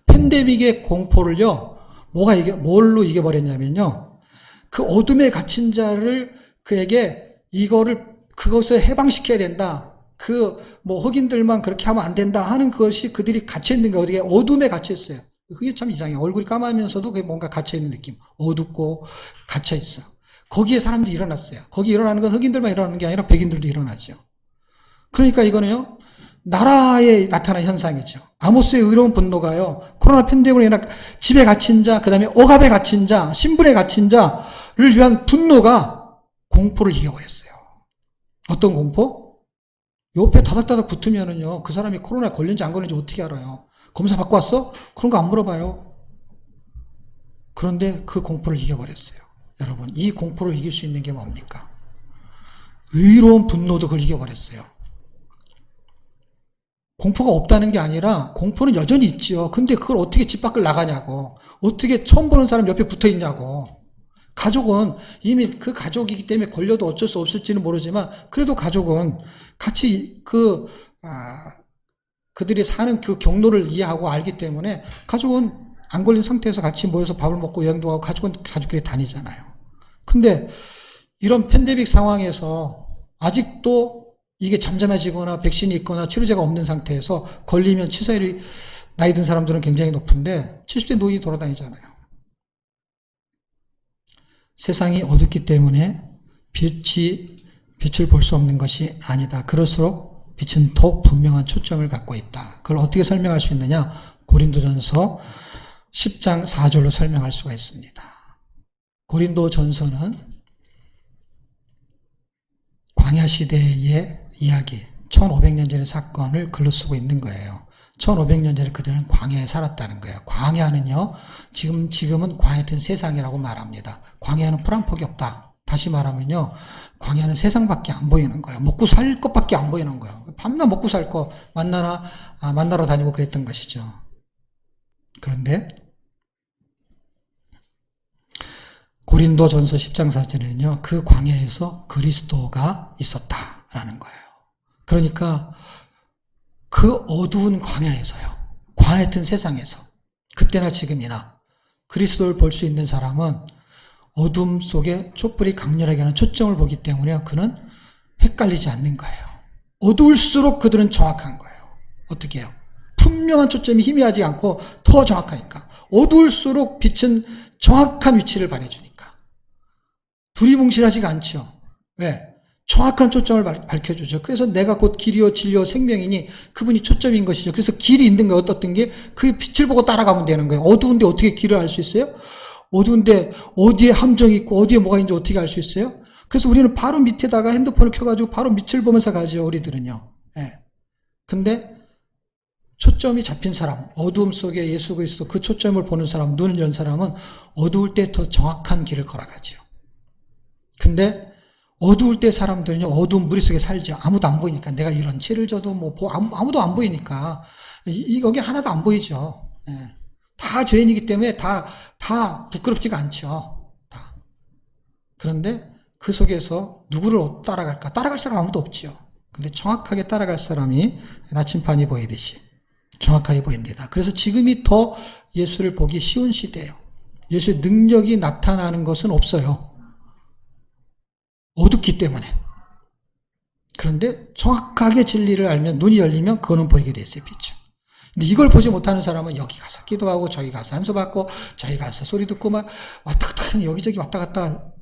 팬데믹의 공포를요, 뭘로 이겨버렸냐면요, 그 어둠에 갇힌 자를 그에게 그것을 해방시켜야 된다. 흑인들만 그렇게 하면 안 된다 하는 것이 그들이 갇혀있는 게 어디에 어둠에 갇혀있어요. 그게 참 이상해요. 얼굴이 까마면서도 그게 뭔가 갇혀있는 느낌. 어둡고 갇혀있어. 거기에 사람들이 일어났어요. 거기 일어나는 건 흑인들만 일어나는 게 아니라 백인들도 일어나죠. 그러니까 이거는요, 나라에 나타난 현상이죠. 아모스의 의로운 분노가요, 코로나 팬데믹으로 인한 집에 갇힌 자, 그 다음에 억압에 갇힌 자, 신분에 갇힌 자를 위한 분노가 공포를 이겨버렸어요. 어떤 공포? 옆에 다닥다닥 붙으면은요, 그 사람이 코로나에 걸린지 안 걸린지 어떻게 알아요? 검사 받고 왔어? 그런 거 안 물어봐요. 그런데 그 공포를 이겨버렸어요. 여러분, 이 공포를 이길 수 있는 게 뭡니까? 의로운 분노도 그걸 이겨버렸어요. 공포가 없다는 게 아니라 공포는 여전히 있지요. 근데 그걸 어떻게 집 밖을 나가냐고. 어떻게 처음 보는 사람 옆에 붙어 있냐고. 가족은 이미 그 가족이기 때문에 걸려도 어쩔 수 없을지는 모르지만 그래도 가족은 같이 그들이 사는 그 경로를 이해하고 알기 때문에 가족은 안 걸린 상태에서 같이 모여서 밥을 먹고 여행도 가고 가족은 가족끼리 다니잖아요. 근데 이런 팬데믹 상황에서 아직도 이게 잠잠해지거나 백신이 있거나 치료제가 없는 상태에서 걸리면 치사율이 나이 든 사람들은 굉장히 높은데 70대 노인이 돌아다니잖아요. 세상이 어둡기 때문에 빛을 볼 수 없는 것이 아니다. 그럴수록 빛은 더욱 분명한 초점을 갖고 있다. 그걸 어떻게 설명할 수 있느냐? 고린도전서 10장 4절로 설명할 수가 있습니다. 고린도전서는 광야 시대의 이야기, 1500년 전의 사건을 글로 쓰고 있는 거예요. 1500년 전에 그들은 광야에 살았다는 거예요. 광야는요, 지금은 광야 같은 세상이라고 말합니다. 광야는 풀 한 폭이 없다. 다시 말하면요, 광야는 세상밖에 안 보이는 거예요. 먹고 살 것밖에 안 보이는 거예요. 밤낮 먹고 살 거 만나러 다니고 그랬던 것이죠. 그런데 고린도전서 10장 4절에는요, 그 광야에서 그리스도가 있었다라는 거예요. 그러니까 그 어두운 광야에서요, 광야 같은 세상에서 그때나 지금이나 그리스도를 볼 수 있는 사람은 어둠 속에 촛불이 강렬하게 하는 초점을 보기 때문에 그는 헷갈리지 않는 거예요. 어두울수록 그들은 정확한 거예요. 어떻게 해요? 분명한 초점이 희미하지 않고 더 정확하니까. 어두울수록 빛은 정확한 위치를 발해주니까. 두리뭉실하지가 않죠. 왜? 정확한 초점을 밝혀주죠. 그래서 내가 곧 길이요 진리요 생명이니 그분이 초점인 것이죠. 그래서 길이 있는 거예요. 어떤 게? 그 빛을 보고 따라가면 되는 거예요. 어두운데 어떻게 길을 알 수 있어요? 어두운데 어디에 함정이 있고 어디에 뭐가 있는지 어떻게 알 수 있어요? 그래서 우리는 바로 밑에다가 핸드폰을 켜가지고 바로 밑을 보면서 가죠. 우리들은요. 예. 근데 초점이 잡힌 사람, 어두움 속에 예수 그리스도 그 초점을 보는 사람, 눈을 연 사람은 어두울 때 더 정확한 길을 걸어가죠. 근데 어두울 때 사람들은요, 어두운 무리 속에 살죠. 아무도 안 보이니까. 내가 이런 죄를 져도 아무도 안 보이니까. 여기 하나도 안 보이죠. 예. 다 죄인이기 때문에 다 부끄럽지가 않죠. 다. 그런데 그 속에서 누구를 따라갈까? 따라갈 사람 아무도 없죠. 근데 정확하게 따라갈 사람이 나침판이 보이듯이 정확하게 보입니다. 그래서 지금이 더 예수를 보기 쉬운 시대예요. 예수의 능력이 나타나는 것은 없어요. 어둡기 때문에. 그런데 정확하게 진리를 알면, 눈이 열리면 그거는 보이게 돼 있어요, 빛을. 근데 이걸 보지 못하는 사람은 여기 가서 기도하고 저기 가서 안수 받고 저기 가서 소리 듣고 막 왔다 갔다 하는, 여기저기 왔다 갔다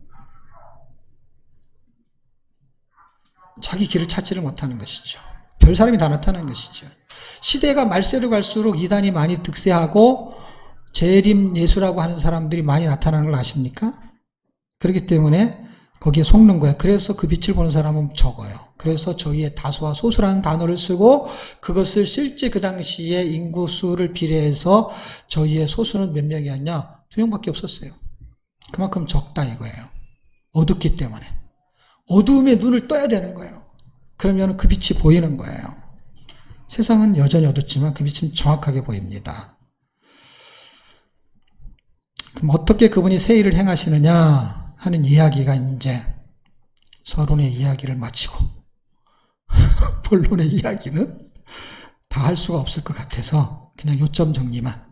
자기 길을 찾지를 못하는 것이죠. 별 사람이 다 나타나는 것이죠. 시대가 말세로 갈수록 이단이 많이 득세하고 재림 예수라고 하는 사람들이 많이 나타나는 걸 아십니까? 그렇기 때문에 거기에 속는 거예요. 그래서 그 빛을 보는 사람은 적어요. 그래서 저희의 다수와 소수라는 단어를 쓰고 그것을 실제 그 당시에 인구수를 비례해서 저희의 소수는 몇 명이었냐? 2명밖에 없었어요. 그만큼 적다 이거예요. 어둡기 때문에. 어두움에 눈을 떠야 되는 거예요. 그러면 그 빛이 보이는 거예요. 세상은 여전히 어둡지만 그 빛은 정확하게 보입니다. 그럼 어떻게 그분이 새 일을 행하시느냐 하는 이야기가 이제 서론의 이야기를 마치고 본론의 이야기는 다 할 수가 없을 것 같아서 그냥 요점 정리만.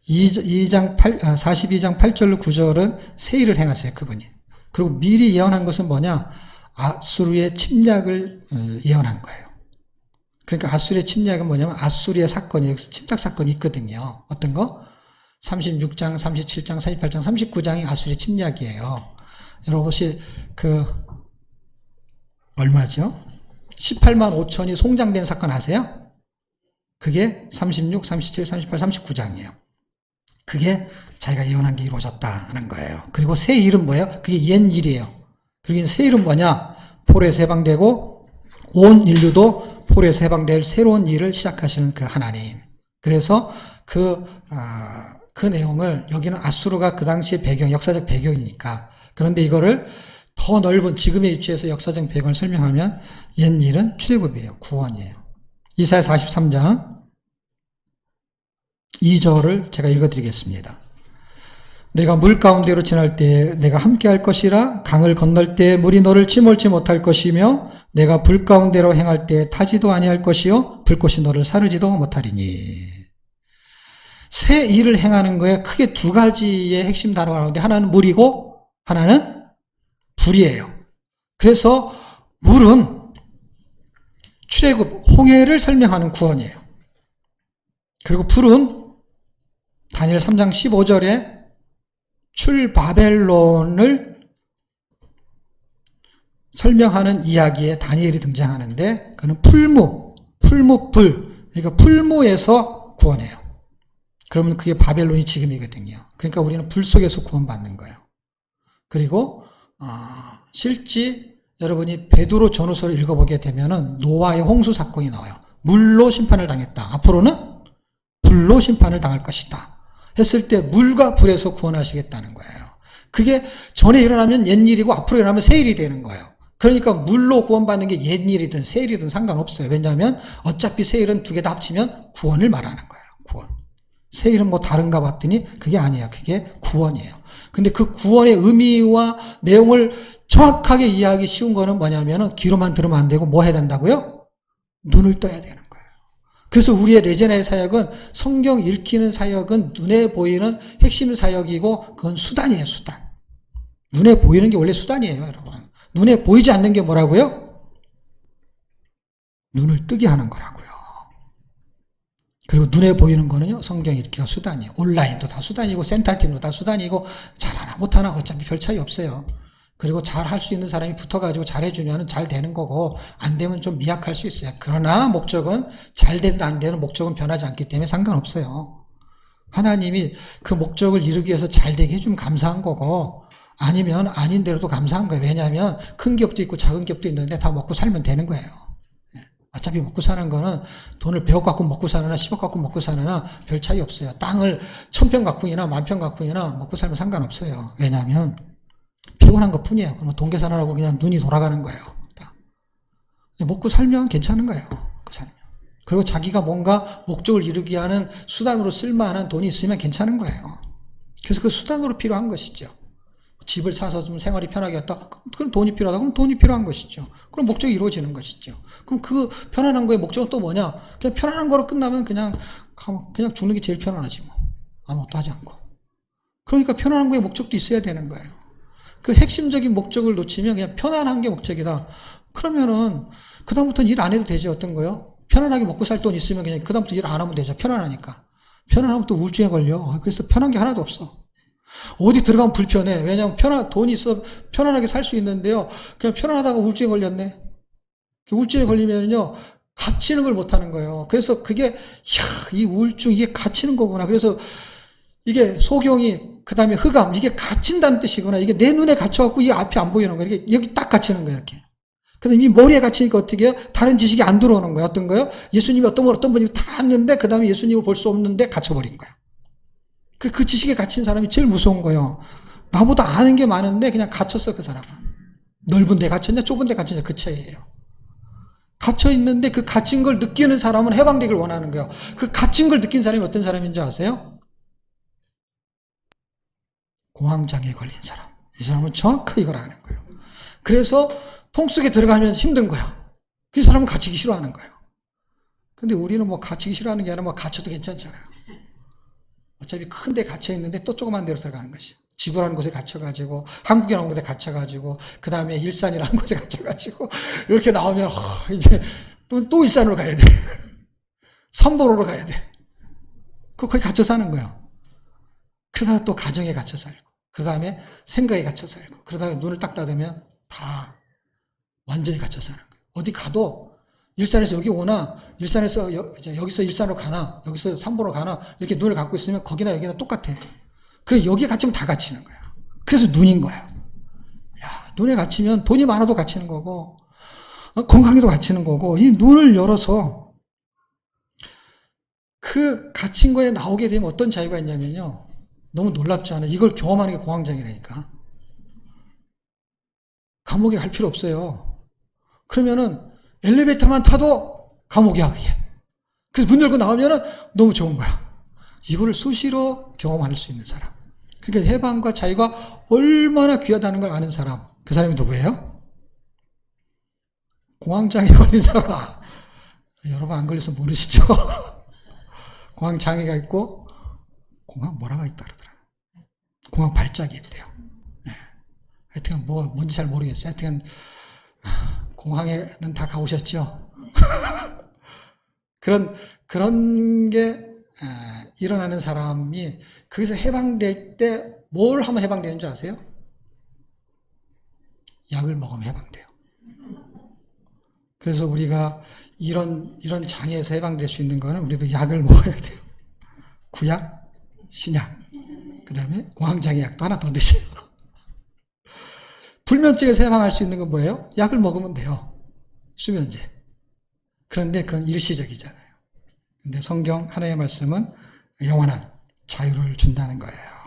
42장 8절로 9절은 새 일을 행하세요, 그분이. 그리고 미리 예언한 것은 뭐냐? 아수르의 침략을 예언한 거예요. 그러니까 아수르의 침략은 뭐냐면 아수르의 사건이, 여기서 침략 사건이 있거든요. 어떤 거? 36장, 37장, 38장, 39장이 아수르의 침략이에요. 여러분 혹시 얼마죠? 18만 5천이 송장된 사건 아세요? 그게 36, 37, 38, 39장이에요. 그게 자기가 예언한 게 이루어졌다는 거예요. 그리고 새 일은 뭐예요? 그게 옛 일이에요. 그리고 새 일은 뭐냐? 포로에서 해방되고 온 인류도 포로에서 해방될 새로운 일을 시작하시는 그 하나님. 그래서 그 내용을 여기는 아수르가 그 당시의 배경, 역사적 배경이니까. 그런데 이거를 더 넓은 지금의 위치에서 역사적 배경을 설명하면 옛 일은 출애굽이에요. 구원이에요. 이사야 43장 2절을 제가 읽어드리겠습니다. 내가 물 가운데로 지날 때에 내가 함께할 것이라 강을 건널 때에 물이 너를 침몰치 못할 것이며 내가 불 가운데로 행할 때에 타지도 아니할 것이요 불꽃이 너를 사르지도 못하리니. 새 일을 행하는 거에 크게 두 가지의 핵심 단어가 나오는데 하나는 물이고 하나는 불이에요. 그래서 물은 출애굽, 홍해를 설명하는 구원이에요. 그리고 불은 다니엘 3장 15절에 출바벨론을 설명하는 이야기에 다니엘이 등장하는데 그는 풀무불, 그러니까 풀무에서 구원해요. 그러면 그게 바벨론이 지금이거든요. 그러니까 우리는 불 속에서 구원받는 거예요. 그리고 실제 여러분이 베드로 전후서를 읽어보게 되면은 노아의 홍수 사건이 나와요. 물로 심판을 당했다. 앞으로는 불로 심판을 당할 것이다. 했을 때 물과 불에서 구원하시겠다는 거예요. 그게 전에 일어나면 옛일이고 앞으로 일어나면 새일이 되는 거예요. 그러니까 물로 구원받는 게 옛일이든 새일이든 상관없어요. 왜냐하면 어차피 새일은 두 개 다 합치면 구원을 말하는 거예요. 구원. 새일은 뭐 다른가 봤더니 그게 아니에요. 그게 구원이에요. 근데 그 구원의 의미와 내용을 정확하게 이해하기 쉬운 거는 뭐냐면은 귀로만 들으면 안 되고 뭐 해야 된다고요? 눈을 떠야 되는 거예요. 그래서 우리의 레제나의 사역은 성경 읽히는 사역은 눈에 보이는 핵심 사역이고 그건 수단이에요. 수단. 눈에 보이는 게 원래 수단이에요. 여러분. 눈에 보이지 않는 게 뭐라고요? 눈을 뜨게 하는 거라고요. 그리고 눈에 보이는 거는요, 성경 읽기가 수단이에요. 온라인도 다 수단이고, 센터팀도 다 수단이고, 잘하나 못하나 어차피 별 차이 없어요. 그리고 잘 할 수 있는 사람이 붙어가지고 잘해주면 잘 되는 거고, 안 되면 좀 미약할 수 있어요. 그러나 목적은, 잘 되든 안 되는 목적은 변하지 않기 때문에 상관없어요. 하나님이 그 목적을 이루기 위해서 잘 되게 해주면 감사한 거고, 아니면 아닌 대로도 감사한 거예요. 왜냐하면 큰 기업도 있고 작은 기업도 있는데 다 먹고 살면 되는 거예요. 어차피 먹고 사는 거는 돈을 100억 갖고 먹고 사느나 10억 갖고 먹고 사느나 별 차이 없어요. 땅을 1000평 가꾸이나 10,000평 가꾸이나 먹고 살면 상관없어요. 왜냐하면 피곤한 것 뿐이에요. 그러면 돈 계산하라고 그냥 눈이 돌아가는 거예요. 먹고 살면 괜찮은 거예요. 먹고 살면. 그리고 자기가 뭔가 목적을 이루기 위한 수단으로 쓸만한 돈이 있으면 괜찮은 거예요. 그래서 그 수단으로 필요한 것이죠. 집을 사서 좀 생활이 편하게 했다? 그럼 돈이 필요하다? 그럼 돈이 필요한 것이죠. 그럼 목적이 이루어지는 것이죠. 그럼 그 편안한 거의 목적은 또 뭐냐? 그냥 편안한 거로 끝나면 그냥 죽는 게 제일 편안하지 뭐. 아무것도 하지 않고. 그러니까 편안한 거의 목적도 있어야 되는 거예요. 그 핵심적인 목적을 놓치면 그냥 편안한 게 목적이다. 그러면은 그다음부터는 일 안 해도 되지. 어떤 거요? 편안하게 먹고 살 돈 있으면 그냥 그다음부터 일 안 하면 되죠. 편안하니까. 편안하면 또 우울증에 걸려. 그래서 편한 게 하나도 없어. 어디 들어가면 불편해. 왜냐하면 돈이 있어 편안하게 살 수 있는데요. 그냥 편안하다가 우울증에 걸렸네. 우울증에 걸리면요, 갇히는 걸 못 하는 거예요. 그래서 그게, 이 우울증, 이게 갇히는 거구나. 그래서 이게 소경이, 그 다음에 흑암, 이게 갇힌다는 뜻이구나. 이게 내 눈에 갇혀갖고 이 앞이 안 보이는 거예요. 이게 여기 딱 갇히는 거예요, 이렇게. 근데 이 머리에 갇히니까 어떻게 해요? 다른 지식이 안 들어오는 거예요. 어떤 거요? 예수님이 어떤 분이 다 했는데, 그 다음에 예수님을 볼 수 없는데 갇혀버린 거예요. 그 지식에 갇힌 사람이 제일 무서운 거예요. 나보다 아는 게 많은데 그냥 갇혔어, 그 사람은. 넓은 데 갇혔냐, 좁은 데 갇혔냐, 그 차이예요. 갇혀 있는데 그 갇힌 걸 느끼는 사람은 해방되길 원하는 거예요. 그 갇힌 걸 느낀 사람이 어떤 사람인지 아세요? 공황장애에 걸린 사람. 이 사람은 정확히 이걸 아는 거예요. 그래서 통 속에 들어가면 힘든 거야. 그 사람은 갇히기 싫어하는 거예요. 근데 우리는 뭐 갇히기 싫어하는 게 아니라 뭐 갇혀도 괜찮잖아요. 어차피 큰 데 갇혀 있는데 또 조그만 데로 들어가는 것이죠. 지구라는 곳에 갇혀가지고, 한국이라는 곳에 갇혀가지고, 그 다음에 일산이라는 곳에 갇혀가지고, 이렇게 나오면, 이제, 또 일산으로 가야 돼. 삼보로로 가야 돼. 거기 갇혀 사는 거예요. 그러다가 또 가정에 갇혀 살고, 그 다음에 생각에 갇혀 살고, 그러다가 눈을 딱 닫으면 다 완전히 갇혀 사는 거예요. 어디 가도, 일산에서 여기 오나, 일산에서 여기서 일산으로 가나, 여기서 삼보로 가나, 이렇게 눈을 감고 있으면 거기나 여기나 똑같아. 그래, 여기에 갇히면 다 갇히는 거야. 그래서 눈인 거야. 야, 눈에 갇히면 돈이 많아도 갇히는 거고, 건강에도 갇히는 거고, 이 눈을 열어서 그 갇힌 거에 나오게 되면 어떤 자유가 있냐면요. 너무 놀랍지 않아요? 이걸 경험하는 게 공황장애라니까. 감옥에 갈 필요 없어요. 그러면은 엘리베이터만 타도 감옥이야, 그게. 그래서 문 열고 나오면은 너무 좋은 거야. 이거를 수시로 경험할 수 있는 사람. 그러니까 해방과 자유가 얼마나 귀하다는 걸 아는 사람. 그 사람이 누구예요? 공황장애 걸린 사람. 여러분 안 걸려서 모르시죠? 공황장애가 있고, 뭐라가 있다 그러더라. 공황 발작이 있대요. 네. 하여튼 뭔지 잘 모르겠어요. 하여튼 공항에는 다 가보셨죠? 그런 게 일어나는 사람이 거기서 해방될 때 뭘 하면 해방되는 줄 아세요? 약을 먹으면 해방돼요. 그래서 우리가 이런 장애에서 해방될 수 있는 거는 우리도 약을 먹어야 돼요. 구약, 신약, 그 다음에 공황장애 약도 하나 더 드세요. 불면증에서 해방할 수 있는 건 뭐예요? 약을 먹으면 돼요. 수면제. 그런데 그건 일시적이잖아요. 근데 성경 하나의 말씀은 영원한 자유를 준다는 거예요.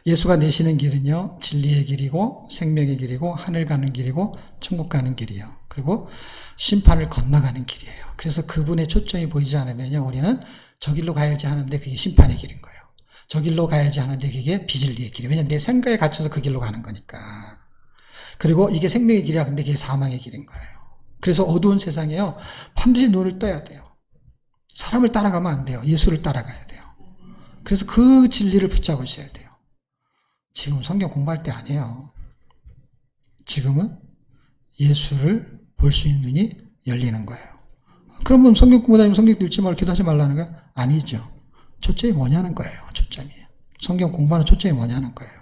예수가 내시는 길은요, 진리의 길이고 생명의 길이고 하늘 가는 길이고 천국 가는 길이요. 그리고 심판을 건너가는 길이에요. 그래서 그분의 초점이 보이지 않으면요, 우리는 저 길로 가야지 하는데 그게 심판의 길인 거예요. 저 길로 가야지 하는데 그게 비진리의 길이에요. 왜냐하면 내 생각에 갇혀서 그 길로 가는 거니까. 그리고 이게 생명의 길이야. 근데 그게 사망의 길인 거예요. 그래서 어두운 세상에요, 반드시 눈을 떠야 돼요. 사람을 따라가면 안 돼요. 예수를 따라가야 돼요. 그래서 그 진리를 붙잡으셔야 돼요. 지금 성경 공부할 때 아니에요. 지금은 예수를 볼 수 있는 눈이 열리는 거예요. 그러면 성경 공부 다니면 성경 읽지 말고 기도하지 말라는 거예요? 아니죠. 초점이 뭐냐는 거예요. 초점이. 성경 공부하는 초점이 뭐냐는 거예요.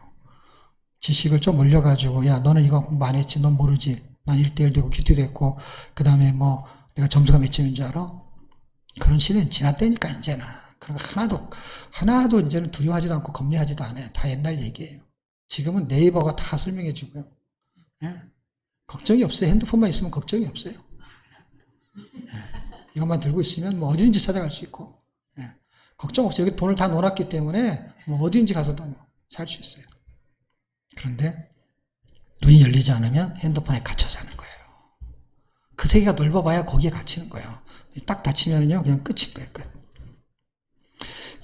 지식을 좀 올려가지고, 야, 너는 이거 공부 안 했지, 넌 모르지. 난 1대1 되고 큐티 됐고, 그 다음에 내가 점수가 몇 점인 줄 알아? 그런 시대는 지났다니까, 이제는. 그런 거 하나도 이제는 두려워하지도 않고 겁내하지도 않아요. 다 옛날 얘기예요. 지금은 네이버가 다 설명해 주고요. 예? 걱정이 없어요. 핸드폰만 있으면 걱정이 없어요. 예. 이것만 들고 있으면 어디든지 찾아갈 수 있고. 예. 걱정 없어요. 여기 돈을 다 넣어놨기 때문에 어디든지 가서도 살 수 있어요. 그런데 눈이 열리지 않으면 핸드폰에 갇혀 사는 거예요. 그 세계가 넓어봐야 거기에 갇히는 거예요. 딱 닫히면요, 그냥 끝인 거예요. 끝.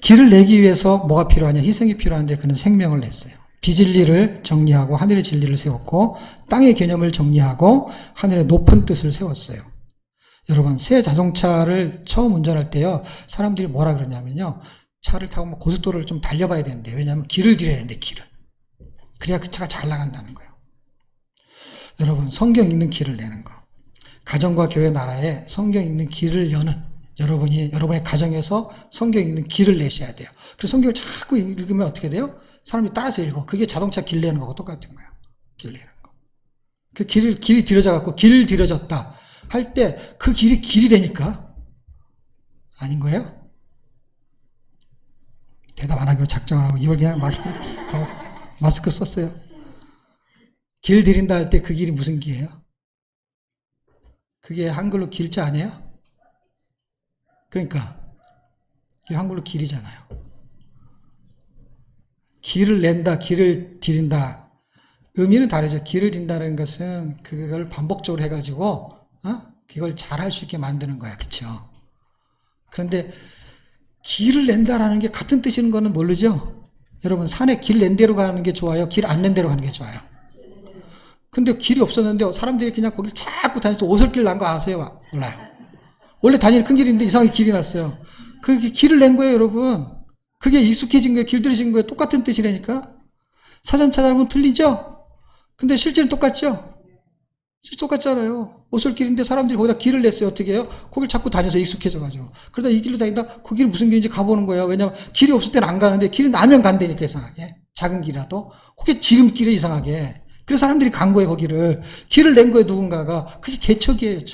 길을 내기 위해서 뭐가 필요하냐? 희생이 필요한데 그는 생명을 냈어요. 비진리를 정리하고 하늘의 진리를 세웠고, 땅의 개념을 정리하고 하늘의 높은 뜻을 세웠어요. 여러분, 새 자동차를 처음 운전할 때요, 사람들이 뭐라 그러냐면요, 차를 타고 고속도로를 좀 달려봐야 되는데, 왜냐하면 길을 들여야 되는데, 길을. 그래야 그 차가 잘 나간다는 거예요. 여러분, 성경 읽는 길을 내는 거. 가정과 교회 나라에 성경 읽는 길을 여는, 여러분의 가정에서 성경 읽는 길을 내셔야 돼요. 그래서 성경을 자꾸 읽으면 어떻게 돼요? 사람이 따라서 읽어. 그게 자동차 길 내는 거고 똑같은 거예요. 길 내는 거. 그 길이 들여져갖고 길 들여졌다 할 때 그 길이 되니까 아닌 거예요? 대답 안 하기로 작정을 하고 이걸 그냥 마스크 썼어요. 길 들인다 할 때 그 길이 무슨 길이에요? 그게 한글로 길자 아니에요? 그러니까 이게 한글로 길이잖아요. 길을 낸다, 길을 들인다. 의미는 다르죠. 길을 든다는 것은 그걸 반복적으로 해가지고 그걸 잘할 수 있게 만드는 거야. 그렇죠? 그런데 길을 낸다라는 게 같은 뜻인 거는 모르죠? 여러분, 산에 길 낸 대로 가는 게 좋아요? 길 안 낸 대로 가는 게 좋아요? 근데 길이 없었는데 사람들이 그냥 거기 자꾸 다니면서 오솔길 난 거 아세요? 몰라요. 원래 다니는 큰 길인데 이상하게 길이 났어요. 그렇게 길을 낸 거예요, 여러분. 그게 익숙해진 거예요. 길 들으신 거예요. 똑같은 뜻이라니까. 사전 찾아보면 틀리죠? 근데 실제는 똑같죠? 실제 똑같잖아요. 오솔길인데 사람들이 거기다 길을 냈어요. 어떻게 해요? 거길 자꾸 다녀서 익숙해져가지고. 그러다 이 길로 다니다 그 길이 무슨 길인지 가보는 거예요. 왜냐면 길이 없을 때는 안 가는데 길이 나면 간다니까 이상하게. 작은 길이라도. 그게 지름길이 이상하게. 그래서 사람들이 간 거예요, 거기를. 길을 낸 거예요, 누군가가. 그게 개척이에요,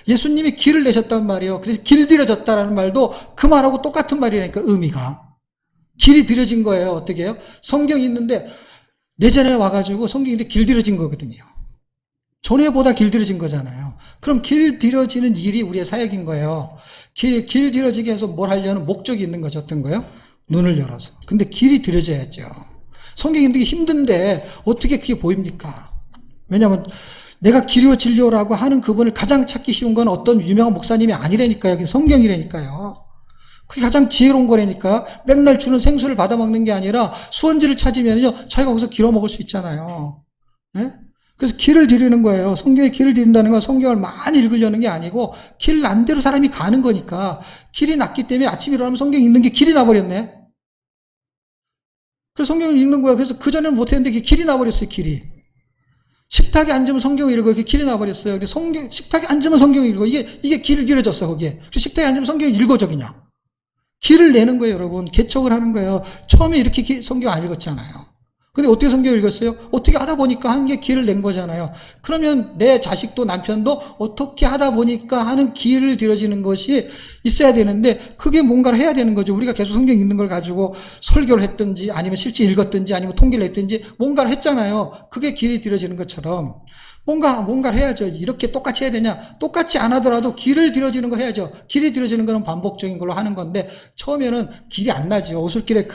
예수님이 길을 내셨단 말이에요. 그래서 길들여졌다라는 말도 그 말하고 똑같은 말이라니까, 의미가. 길이 들여진 거예요. 어떻게 해요? 성경이 있는데 내전에 와가지고 성경인데 길들여진 거거든요. 전에보다 길들여진 거잖아요. 그럼 길들여지는 일이 우리의 사역인 거예요. 길들여지게 해서 뭘 하려는 목적이 있는 거죠. 어떤 거요? 눈을 열어서. 근데 길이 들여져야죠. 성경 읽기 힘든데 어떻게 그게 보입니까? 왜냐하면 내가 길이요 진리요라고 하는 그분을 가장 찾기 쉬운 건 어떤 유명한 목사님이 아니라니까요. 그게 성경이라니까요. 그게 가장 지혜로운 거라니까. 맨날 주는 생수를 받아먹는 게 아니라 수원지를 찾으면요, 자기가 거기서 길어 먹을 수 있잖아요. 네? 그래서 길을 들이는 거예요. 성경에 길을 들인다는 건 성경을 많이 읽으려는 게 아니고 길 난 대로 사람이 가는 거니까. 길이 났기 때문에 아침에 일어나면 성경 읽는 게 길이 나버렸네. 그래서 성경을 읽는 거야. 그래서 그전에는 못했는데 길이 나버렸어요. 길이. 식탁에 앉으면 성경을 읽어. 그게 길이 나버렸어요. 그래서 식탁에 앉으면 성경을 읽어. 이게 길을 길어졌어, 거기에. 그래서 식탁에 앉으면 성경을 읽어줘, 그냥. 길을 내는 거예요, 여러분. 개척을 하는 거예요. 처음에 이렇게 성경 안 읽었잖아요. 근데 어떻게 성경을 읽었어요? 어떻게 하다 보니까 하는 게 길을 낸 거잖아요. 그러면 내 자식도 남편도 어떻게 하다 보니까 하는 길을 들여지는 것이 있어야 되는데, 그게 뭔가를 해야 되는 거죠. 우리가 계속 성경 읽는 걸 가지고 설교를 했든지 아니면 실제 읽었든지 아니면 통계를 했든지 뭔가를 했잖아요. 그게 길이 들여지는 것처럼 뭔가를 해야죠. 이렇게 똑같이 해야 되냐? 똑같이 안 하더라도 길을 들여지는 걸 해야죠. 길이 들여지는 거는 반복적인 걸로 하는 건데, 처음에는 길이 안 나죠. 오솔길에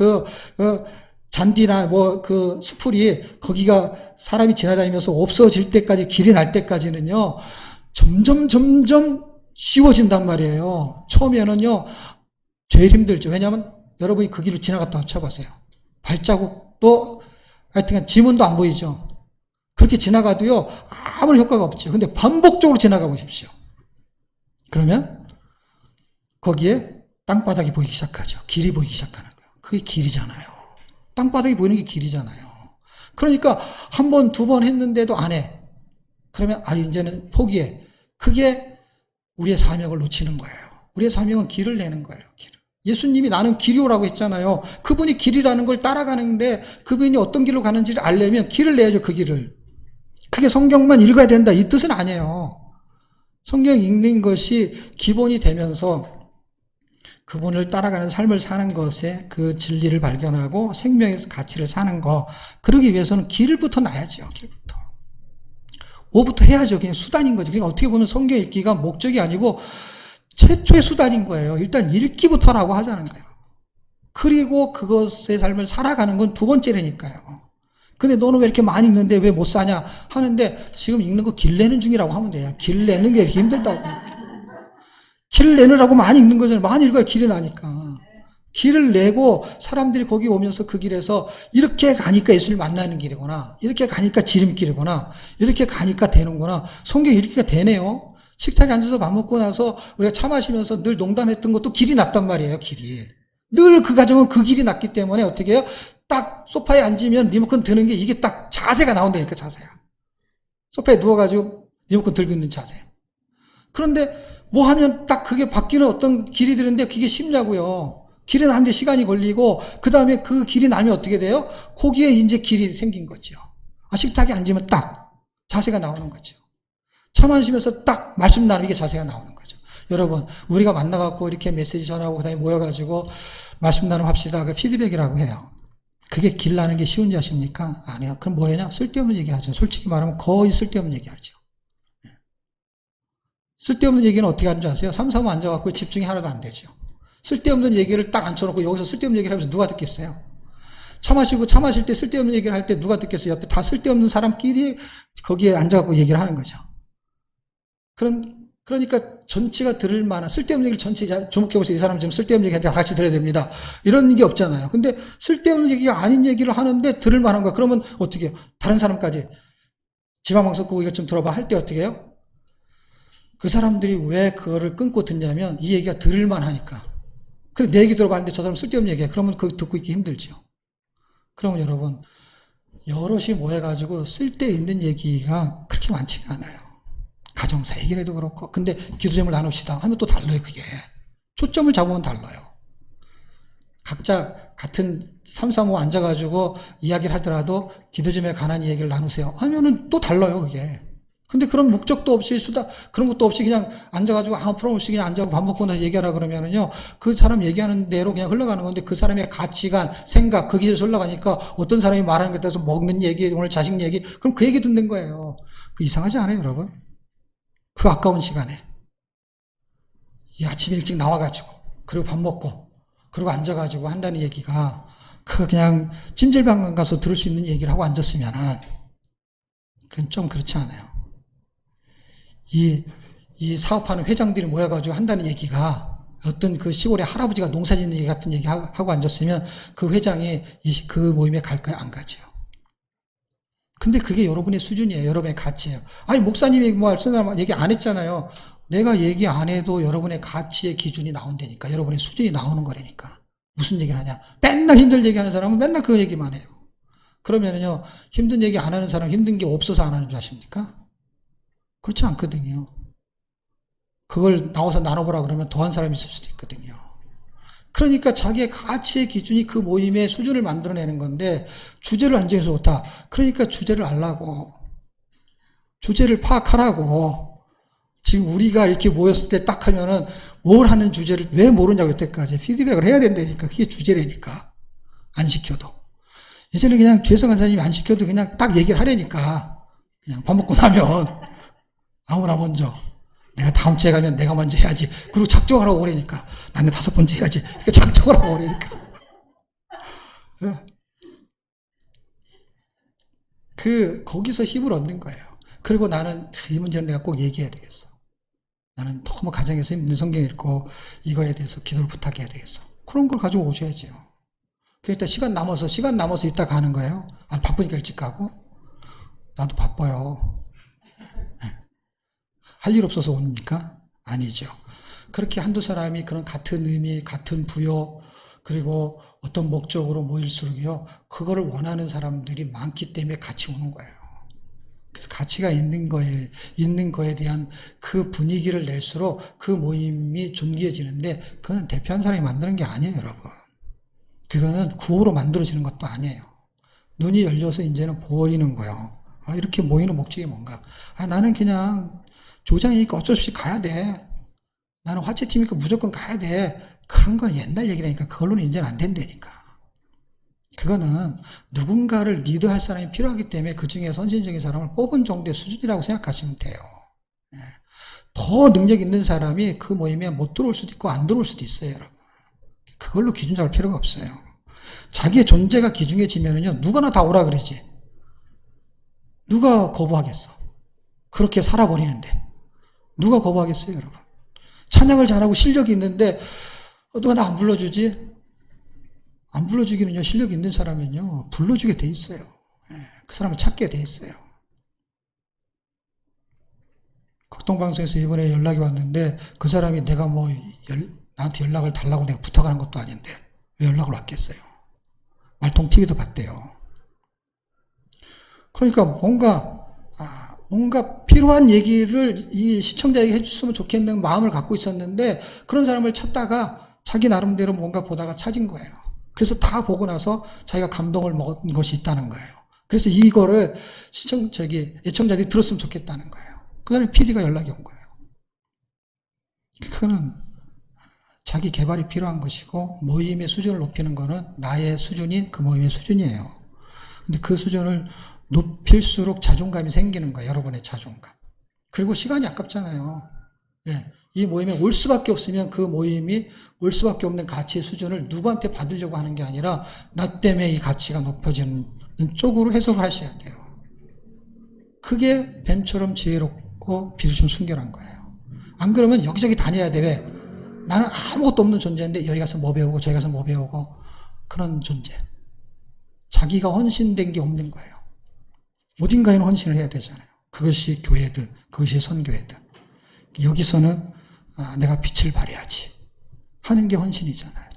잔디나 그 수풀이 거기가 사람이 지나다니면서 없어질 때까지, 길이 날 때까지는요, 점점 쉬워진단 말이에요. 처음에는요, 제일 힘들죠. 왜냐하면 여러분이 그 길로 지나갔다 쳐보세요. 발자국도, 하여튼 지문도 안 보이죠. 그렇게 지나가도요, 아무런 효과가 없죠. 근데 반복적으로 지나가 보십시오. 그러면 거기에 땅바닥이 보이기 시작하죠. 길이 보이기 시작하는 거예요. 그게 길이잖아요. 땅바닥이 보이는 게 길이잖아요. 그러니까 한 번, 두 번 했는데도 안 해. 그러면 이제는 포기해. 그게 우리의 사명을 놓치는 거예요. 우리의 사명은 길을 내는 거예요. 길을. 예수님이 나는 길이오라고 했잖아요. 그분이 길이라는 걸 따라가는데 그분이 어떤 길로 가는지를 알려면 길을 내야죠. 그 길을. 그게 성경만 읽어야 된다, 이 뜻은 아니에요. 성경 읽는 것이 기본이 되면서 그분을 따라가는 삶을 사는 것에 그 진리를 발견하고 생명의 가치를 사는 거, 그러기 위해서는 길부터 놔야죠. 길부터. 뭐부터 해야죠. 그냥 수단인 거지. 그러니까 어떻게 보면 성경 읽기가 목적이 아니고 최초의 수단인 거예요. 일단 읽기부터라고 하자는 거예요. 그리고 그것의 삶을 살아가는 건 두 번째라니까요. 근데 너는 왜 이렇게 많이 읽는데 왜 못 사냐 하는데, 지금 읽는 거 길 내는 중이라고 하면 돼요. 길 내는 게 이렇게 힘들다고. 길을 내느라고 많이 읽는 거잖아요. 많이 읽어야 길이 나니까. 길을 내고 사람들이 거기 오면서 그 길에서 이렇게 가니까 예수를 만나는 길이구나, 이렇게 가니까 지름길이구나, 이렇게 가니까 되는구나. 성경이 이렇게 되네요. 식탁에 앉아서 밥 먹고 나서 우리가 차 마시면서 늘 농담했던 것도 길이 났단 말이에요. 길이. 늘 그 가정은 그 길이 났기 때문에 어떻게 해요? 딱 소파에 앉으면 리모컨 드는 게 이게 딱 자세가 나온다니까, 자세가. 소파에 누워가지고 리모컨 들고 있는 자세. 그런데 뭐 하면 딱 그게 바뀌는 어떤 길이 되는데 그게 쉽냐고요. 길이 나는데 시간이 걸리고, 그 다음에 그 길이 나면 어떻게 돼요? 거기에 이제 길이 생긴 거죠. 식탁에 앉으면 딱 자세가 나오는 거죠. 차 마시면서 딱 말씀 나누는 게 자세가 나오는 거죠. 여러분, 우리가 만나갖고 이렇게 메시지 전하고 그다음에 모여가지고 말씀 나누고 합시다. 그 피드백이라고 해요. 그게 길 나는 게 쉬운지 아십니까? 아니요. 그럼 뭐예요? 쓸데없는 얘기하죠. 솔직히 말하면 거의 쓸데없는 얘기하죠. 쓸데없는 얘기는 어떻게 하는 줄 아세요? 삼삼오 앉아갖고 집중이 하나도 안 되죠. 쓸데없는 얘기를 딱 앉혀놓고 여기서 쓸데없는 얘기를 하면서 누가 듣겠어요? 차 마실 때 쓸데없는 얘기를 할 때 누가 듣겠어요? 옆에 다 쓸데없는 사람끼리 거기에 앉아갖고 얘기를 하는 거죠. 그러니까 전체가 들을 만한, 쓸데없는 얘기를 전체 주목해보세요. 이 사람 지금 쓸데없는 얘기한테 다 같이 들어야 됩니다. 이런 게 없잖아요. 근데 쓸데없는 얘기가 아닌 얘기를 하는데 들을 만한 거야. 그러면 어떻게 해요? 다른 사람까지 지방방송 끄고 이것 좀 들어봐 할 때 어떻게 해요? 그 사람들이 왜 그거를 끊고 듣냐면 이 얘기가 들을만 하니까. 근데 내 얘기 들어봤는데 저 사람 쓸데없는 얘기야. 그러면 그거 듣고 있기 힘들죠. 그러면 여러분, 여럿이 모여가지고 쓸데있는 얘기가 그렇게 많지가 않아요. 가정사 얘기라도 그렇고. 근데 기도점을 나눕시다 하면 또 달라요. 그게 초점을 잡으면 달라요. 각자 같은 335 앉아가지고 이야기를 하더라도 기도점에 관한 얘기를 나누세요 하면은 또 달라요. 그게 근데 그런 목적도 없이 그런 것도 없이 그냥 앉아가지고 아무 프로그램 없이 그냥 앉아서 밥 먹고 나서 얘기하라 그러면은요, 그 사람 얘기하는 대로 그냥 흘러가는 건데 그 사람의 가치관, 생각, 그 길에서 흘러가니까 어떤 사람이 말하는 것에 따라서 먹는 얘기, 오늘 자식 얘기, 그럼 그 얘기 듣는 거예요. 그 이상하지 않아요, 여러분? 그 아까운 시간에. 이 아침 일찍 나와가지고, 그리고 밥 먹고, 그리고 앉아가지고 한다는 얘기가, 그냥 찜질방 가서 들을 수 있는 얘기를 하고 앉았으면은, 그건 좀 그렇지 않아요. 이 사업하는 회장들이 모여가지고 한다는 얘기가 어떤 그 시골의 할아버지가 농사 짓는 얘기 같은 얘기 하고 앉았으면 그 회장이 그 모임에 갈까요? 안 가죠. 근데 그게 여러분의 수준이에요. 여러분의 가치예요. 아니, 목사님이 뭐 얘기 안 했잖아요. 내가 얘기 안 해도 여러분의 가치의 기준이 나온다니까. 여러분의 수준이 나오는 거라니까. 무슨 얘기를 하냐. 맨날 힘든 얘기하는 사람은 맨날 그 얘기만 해요. 그러면은요, 힘든 얘기 안 하는 사람 힘든 게 없어서 안 하는 줄 아십니까? 그렇지 않거든요. 그걸 나와서 나눠보라 그러면 더한 사람이 있을 수도 있거든요. 그러니까 자기의 가치의 기준이 그 모임의 수준을 만들어내는 건데 주제를 안 정해서 좋다. 그러니까 주제를 알라고. 주제를 파악하라고. 지금 우리가 이렇게 모였을 때 딱 하면은 뭘 하는 주제를 왜 모르냐고 여태까지 피드백을 해야 된다니까. 그게 주제라니까. 안 시켜도. 예전에 그냥 죄송 간사님이 안 시켜도 그냥 딱 얘기를 하라니까. 그냥 밥 먹고 나면 아무나 먼저. 내가 다음 주에 가면 내가 먼저 해야지. 그리고 작정하라고 그러니까. 나는 5번째 해야지. 그러니까 작정하라고 그러니까. 거기서 힘을 얻는 거예요. 그리고 나는 이 문제는 내가 꼭 얘기해야 되겠어. 나는 너무 가정에서 힘든 성경 읽고 이거에 대해서 기도를 부탁해야 되겠어. 그런 걸 가지고 오셔야죠. 그러니까 시간 남아서 이따 가는 거예요. 아니, 바쁘니까 일찍 가고. 나도 바빠요. 할 일 없어서 옵니까? 아니죠. 그렇게 한두 사람이 그런 같은 의미, 같은 부여, 그리고 어떤 목적으로 모일수록요, 그거를 원하는 사람들이 많기 때문에 같이 오는 거예요. 그래서 가치가 있는 거에 대한 그 분위기를 낼수록 그 모임이 존귀해지는데, 그거는 대표한 사람이 만드는 게 아니에요, 여러분. 그거는 구호로 만들어지는 것도 아니에요. 눈이 열려서 이제는 보이는 거예요. 아, 이렇게 모이는 목적이 뭔가. 아, 나는 그냥 조장이니까 어쩔 수 없이 가야 돼. 나는 화채팀이니까 무조건 가야 돼. 그런 건 옛날 얘기라니까. 그걸로는 이제는 안 된다니까. 그거는 누군가를 리드할 사람이 필요하기 때문에 그 중에 선진적인 사람을 뽑은 정도의 수준이라고 생각하시면 돼요. 더 능력 있는 사람이 그 모임에 못 들어올 수도 있고 안 들어올 수도 있어요, 여러분. 그걸로 기준 잡을 필요가 없어요. 자기의 존재가 기중해지면은요, 누구나 다 오라 그러지. 누가 거부하겠어? 그렇게 살아버리는데. 누가 거부하겠어요, 여러분? 찬양을 잘하고 실력이 있는데, 누가 나 안 불러주지? 안 불러주기는요, 실력이 있는 사람은요, 불러주게 돼 있어요. 그 사람을 찾게 돼 있어요. 극동방송에서 이번에 연락이 왔는데, 그 사람이 내가 나한테 연락을 달라고 내가 부탁을 한 것도 아닌데, 왜 연락을 왔겠어요? 말통 TV도 봤대요. 그러니까 뭔가 필요한 얘기를 이 시청자에게 해줬으면 좋겠는 마음을 갖고 있었는데 그런 사람을 찾다가 자기 나름대로 뭔가 보다가 찾은 거예요. 그래서 다 보고 나서 자기가 감동을 먹은 것이 있다는 거예요. 그래서 이거를 애청자들이 들었으면 좋겠다는 거예요. 그 다음에 PD가 연락이 온 거예요. 그거는 자기 개발이 필요한 것이고 모임의 수준을 높이는 거는 나의 수준이 그 모임의 수준이에요. 근데 그 수준을 높일수록 자존감이 생기는 거예요. 여러분의 자존감. 그리고 시간이 아깝잖아요. 예, 이 모임에 올 수밖에 없으면 그 모임이 올 수밖에 없는 가치의 수준을 누구한테 받으려고 하는 게 아니라 나 때문에 이 가치가 높아지는 쪽으로 해석을 하셔야 돼요. 그게 뱀처럼 지혜롭고 비루심 순결한 거예요. 안 그러면 여기저기 다녀야 돼. 왜? 나는 아무것도 없는 존재인데 여기 가서 뭐 배우고 저기 가서 뭐 배우고 그런 존재. 자기가 헌신된 게 없는 거예요. 어딘가에는 헌신을 해야 되잖아요. 그것이 교회든 그것이 선교회든 여기서는 내가 빛을 발해야지 하는 게 헌신이잖아요.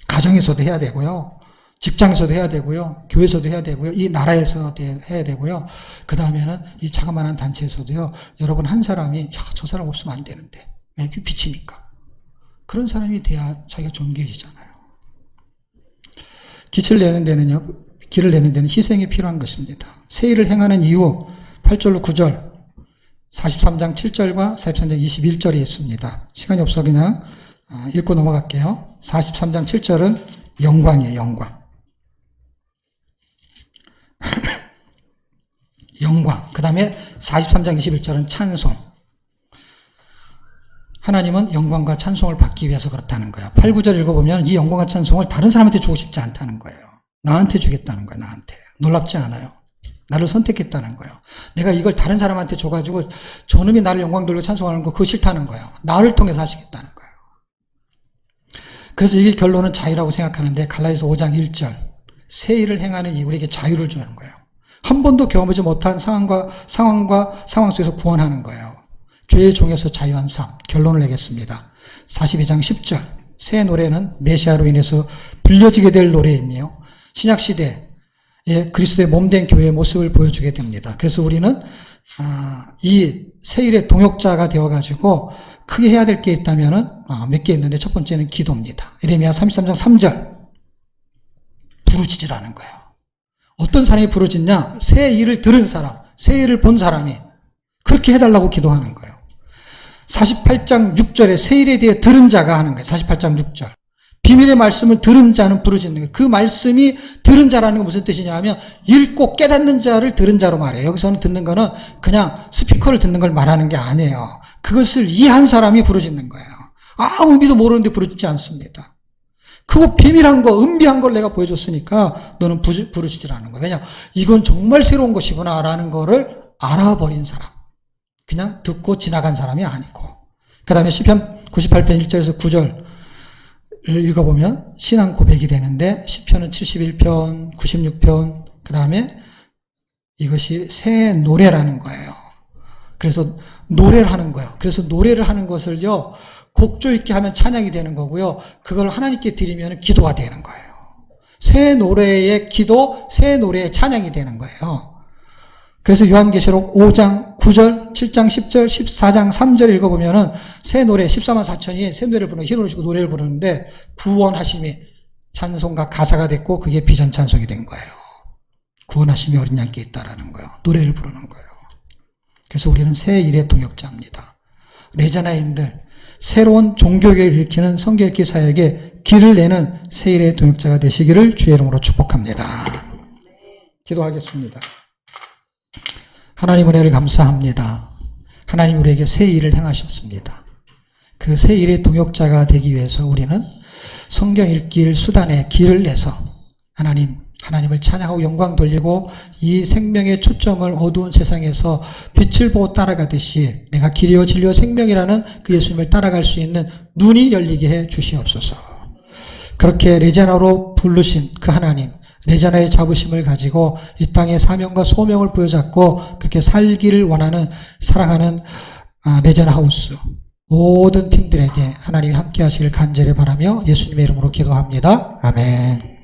가정에서도 해야 되고요. 직장에서도 해야 되고요. 교회에서도 해야 되고요. 이 나라에서도 해야 되고요. 그 다음에는 이 자그마한 단체에서도요. 여러분 한 사람이 저 사람 없으면 안 되는데 왜? 그게 빛이니까. 그런 사람이 돼야 자기가 존귀해지잖아요. 길을 내는 데는 희생이 필요한 것입니다. 새 일을 행하는 이유 8절로 9절 43장 7절과 43장 21절이 있습니다. 시간이 없어 그냥 읽고 넘어갈게요. 43장 7절은 영광이에요. 영광. 영광. 그 다음에 43장 21절은 찬송. 하나님은 영광과 찬송을 받기 위해서 그렇다는 거예요. 8, 9절 읽어보면 이 영광과 찬송을 다른 사람한테 주고 싶지 않다는 거예요. 나한테 주겠다는 거예요. 나한테. 놀랍지 않아요? 나를 선택했다는 거예요. 내가 이걸 다른 사람한테 줘가지고 저놈이 나를 영광 돌리고 찬송하는 거 그거 싫다는 거예요. 나를 통해서 하시겠다는 거예요. 그래서 이게 결론은 자유라고 생각하는데 갈라디아서 5장 1절 새 일을 행하는 이 우리에게 자유를 주는 거예요. 한 번도 경험하지 못한 상황 속에서 구원하는 거예요. 죄의 종에서 자유한 삶. 결론을 내겠습니다. 42장 10절 새 노래는 메시아로 인해서 불려지게 될 노래이며 신약시대에 그리스도의 몸된 교회의 모습을 보여주게 됩니다. 그래서 우리는 이 세일의 동역자가 되어가지고 크게 해야 될 게 있다면은 몇 개 있는데 첫 번째는 기도입니다. 예레미야 33장 3절 부르짖으라는 거예요. 어떤 사람이 부르짖냐? 새 일을 들은 사람, 새 일을 본 사람이 그렇게 해달라고 기도하는 거예요. 48장 6절에 새 일에 대해 들은 자가 하는 거예요. 48장 6절. 비밀의 말씀을 들은 자는 부르짖는 거예요. 그 말씀이 들은 자라는 건 무슨 뜻이냐 하면 읽고 깨닫는 자를 들은 자로 말해요. 여기서는 듣는 거는 그냥 스피커를 듣는 걸 말하는 게 아니에요. 그것을 이해한 사람이 부르짖는 거예요. 아무 의미도 모르는데 부르짖지 않습니다. 그거 비밀한 거, 은비한 걸 내가 보여줬으니까 너는 부르짖으라는 거예요. 왜냐? 이건 정말 새로운 것이구나 라는 거를 알아버린 사람. 그냥 듣고 지나간 사람이 아니고. 그 다음에 시편 98편 1절에서 9절 를 읽어보면 신앙 고백이 되는데 시편은 71편, 96편 그 다음에 이것이 새 노래라는 거예요. 그래서 노래를 하는 거예요. 그래서 노래를 하는 것을요 곡조 있게 하면 찬양이 되는 거고요. 그걸 하나님께 드리면 기도가 되는 거예요. 새 노래의 기도, 새 노래의 찬양이 되는 거예요. 그래서 요한계시록 5장 9절, 7장 10절, 14장 3절 읽어보면은 새 노래 14만 4천이 새 노래를 부르는 흰옷을 입고 노래를 부르는데 구원하심이 찬송가 가사가 됐고 그게 비전 찬송이 된 거예요. 구원하심이 어린 양께 있다라는 거예요. 노래를 부르는 거예요. 그래서 우리는 새 일의 동역자입니다. 레자나인들 새로운 종교계를 일으키는 성경읽기 사역에 길을 내는 새 일의 동역자가 되시기를 주의 이름으로 축복합니다. 기도하겠습니다. 하나님 은혜를 감사합니다. 하나님 우리에게 새 일을 행하셨습니다. 그 새 일의 동역자가 되기 위해서 우리는 성경 읽기를 수단에 길을 내서 하나님을 찬양하고 영광 돌리고 이 생명의 초점을 어두운 세상에서 빛을 보고 따라가듯이 내가 길이요 진리요 생명이라는 그 예수님을 따라갈 수 있는 눈이 열리게 해 주시옵소서. 그렇게 레자나로 부르신 그 하나님 레자나의 자부심을 가지고 이 땅의 사명과 소명을 부여잡고 그렇게 살기를 원하는 사랑하는 레자나 하우스 모든 팀들에게 하나님이 함께 하시길 간절히 바라며 예수님의 이름으로 기도합니다. 아멘.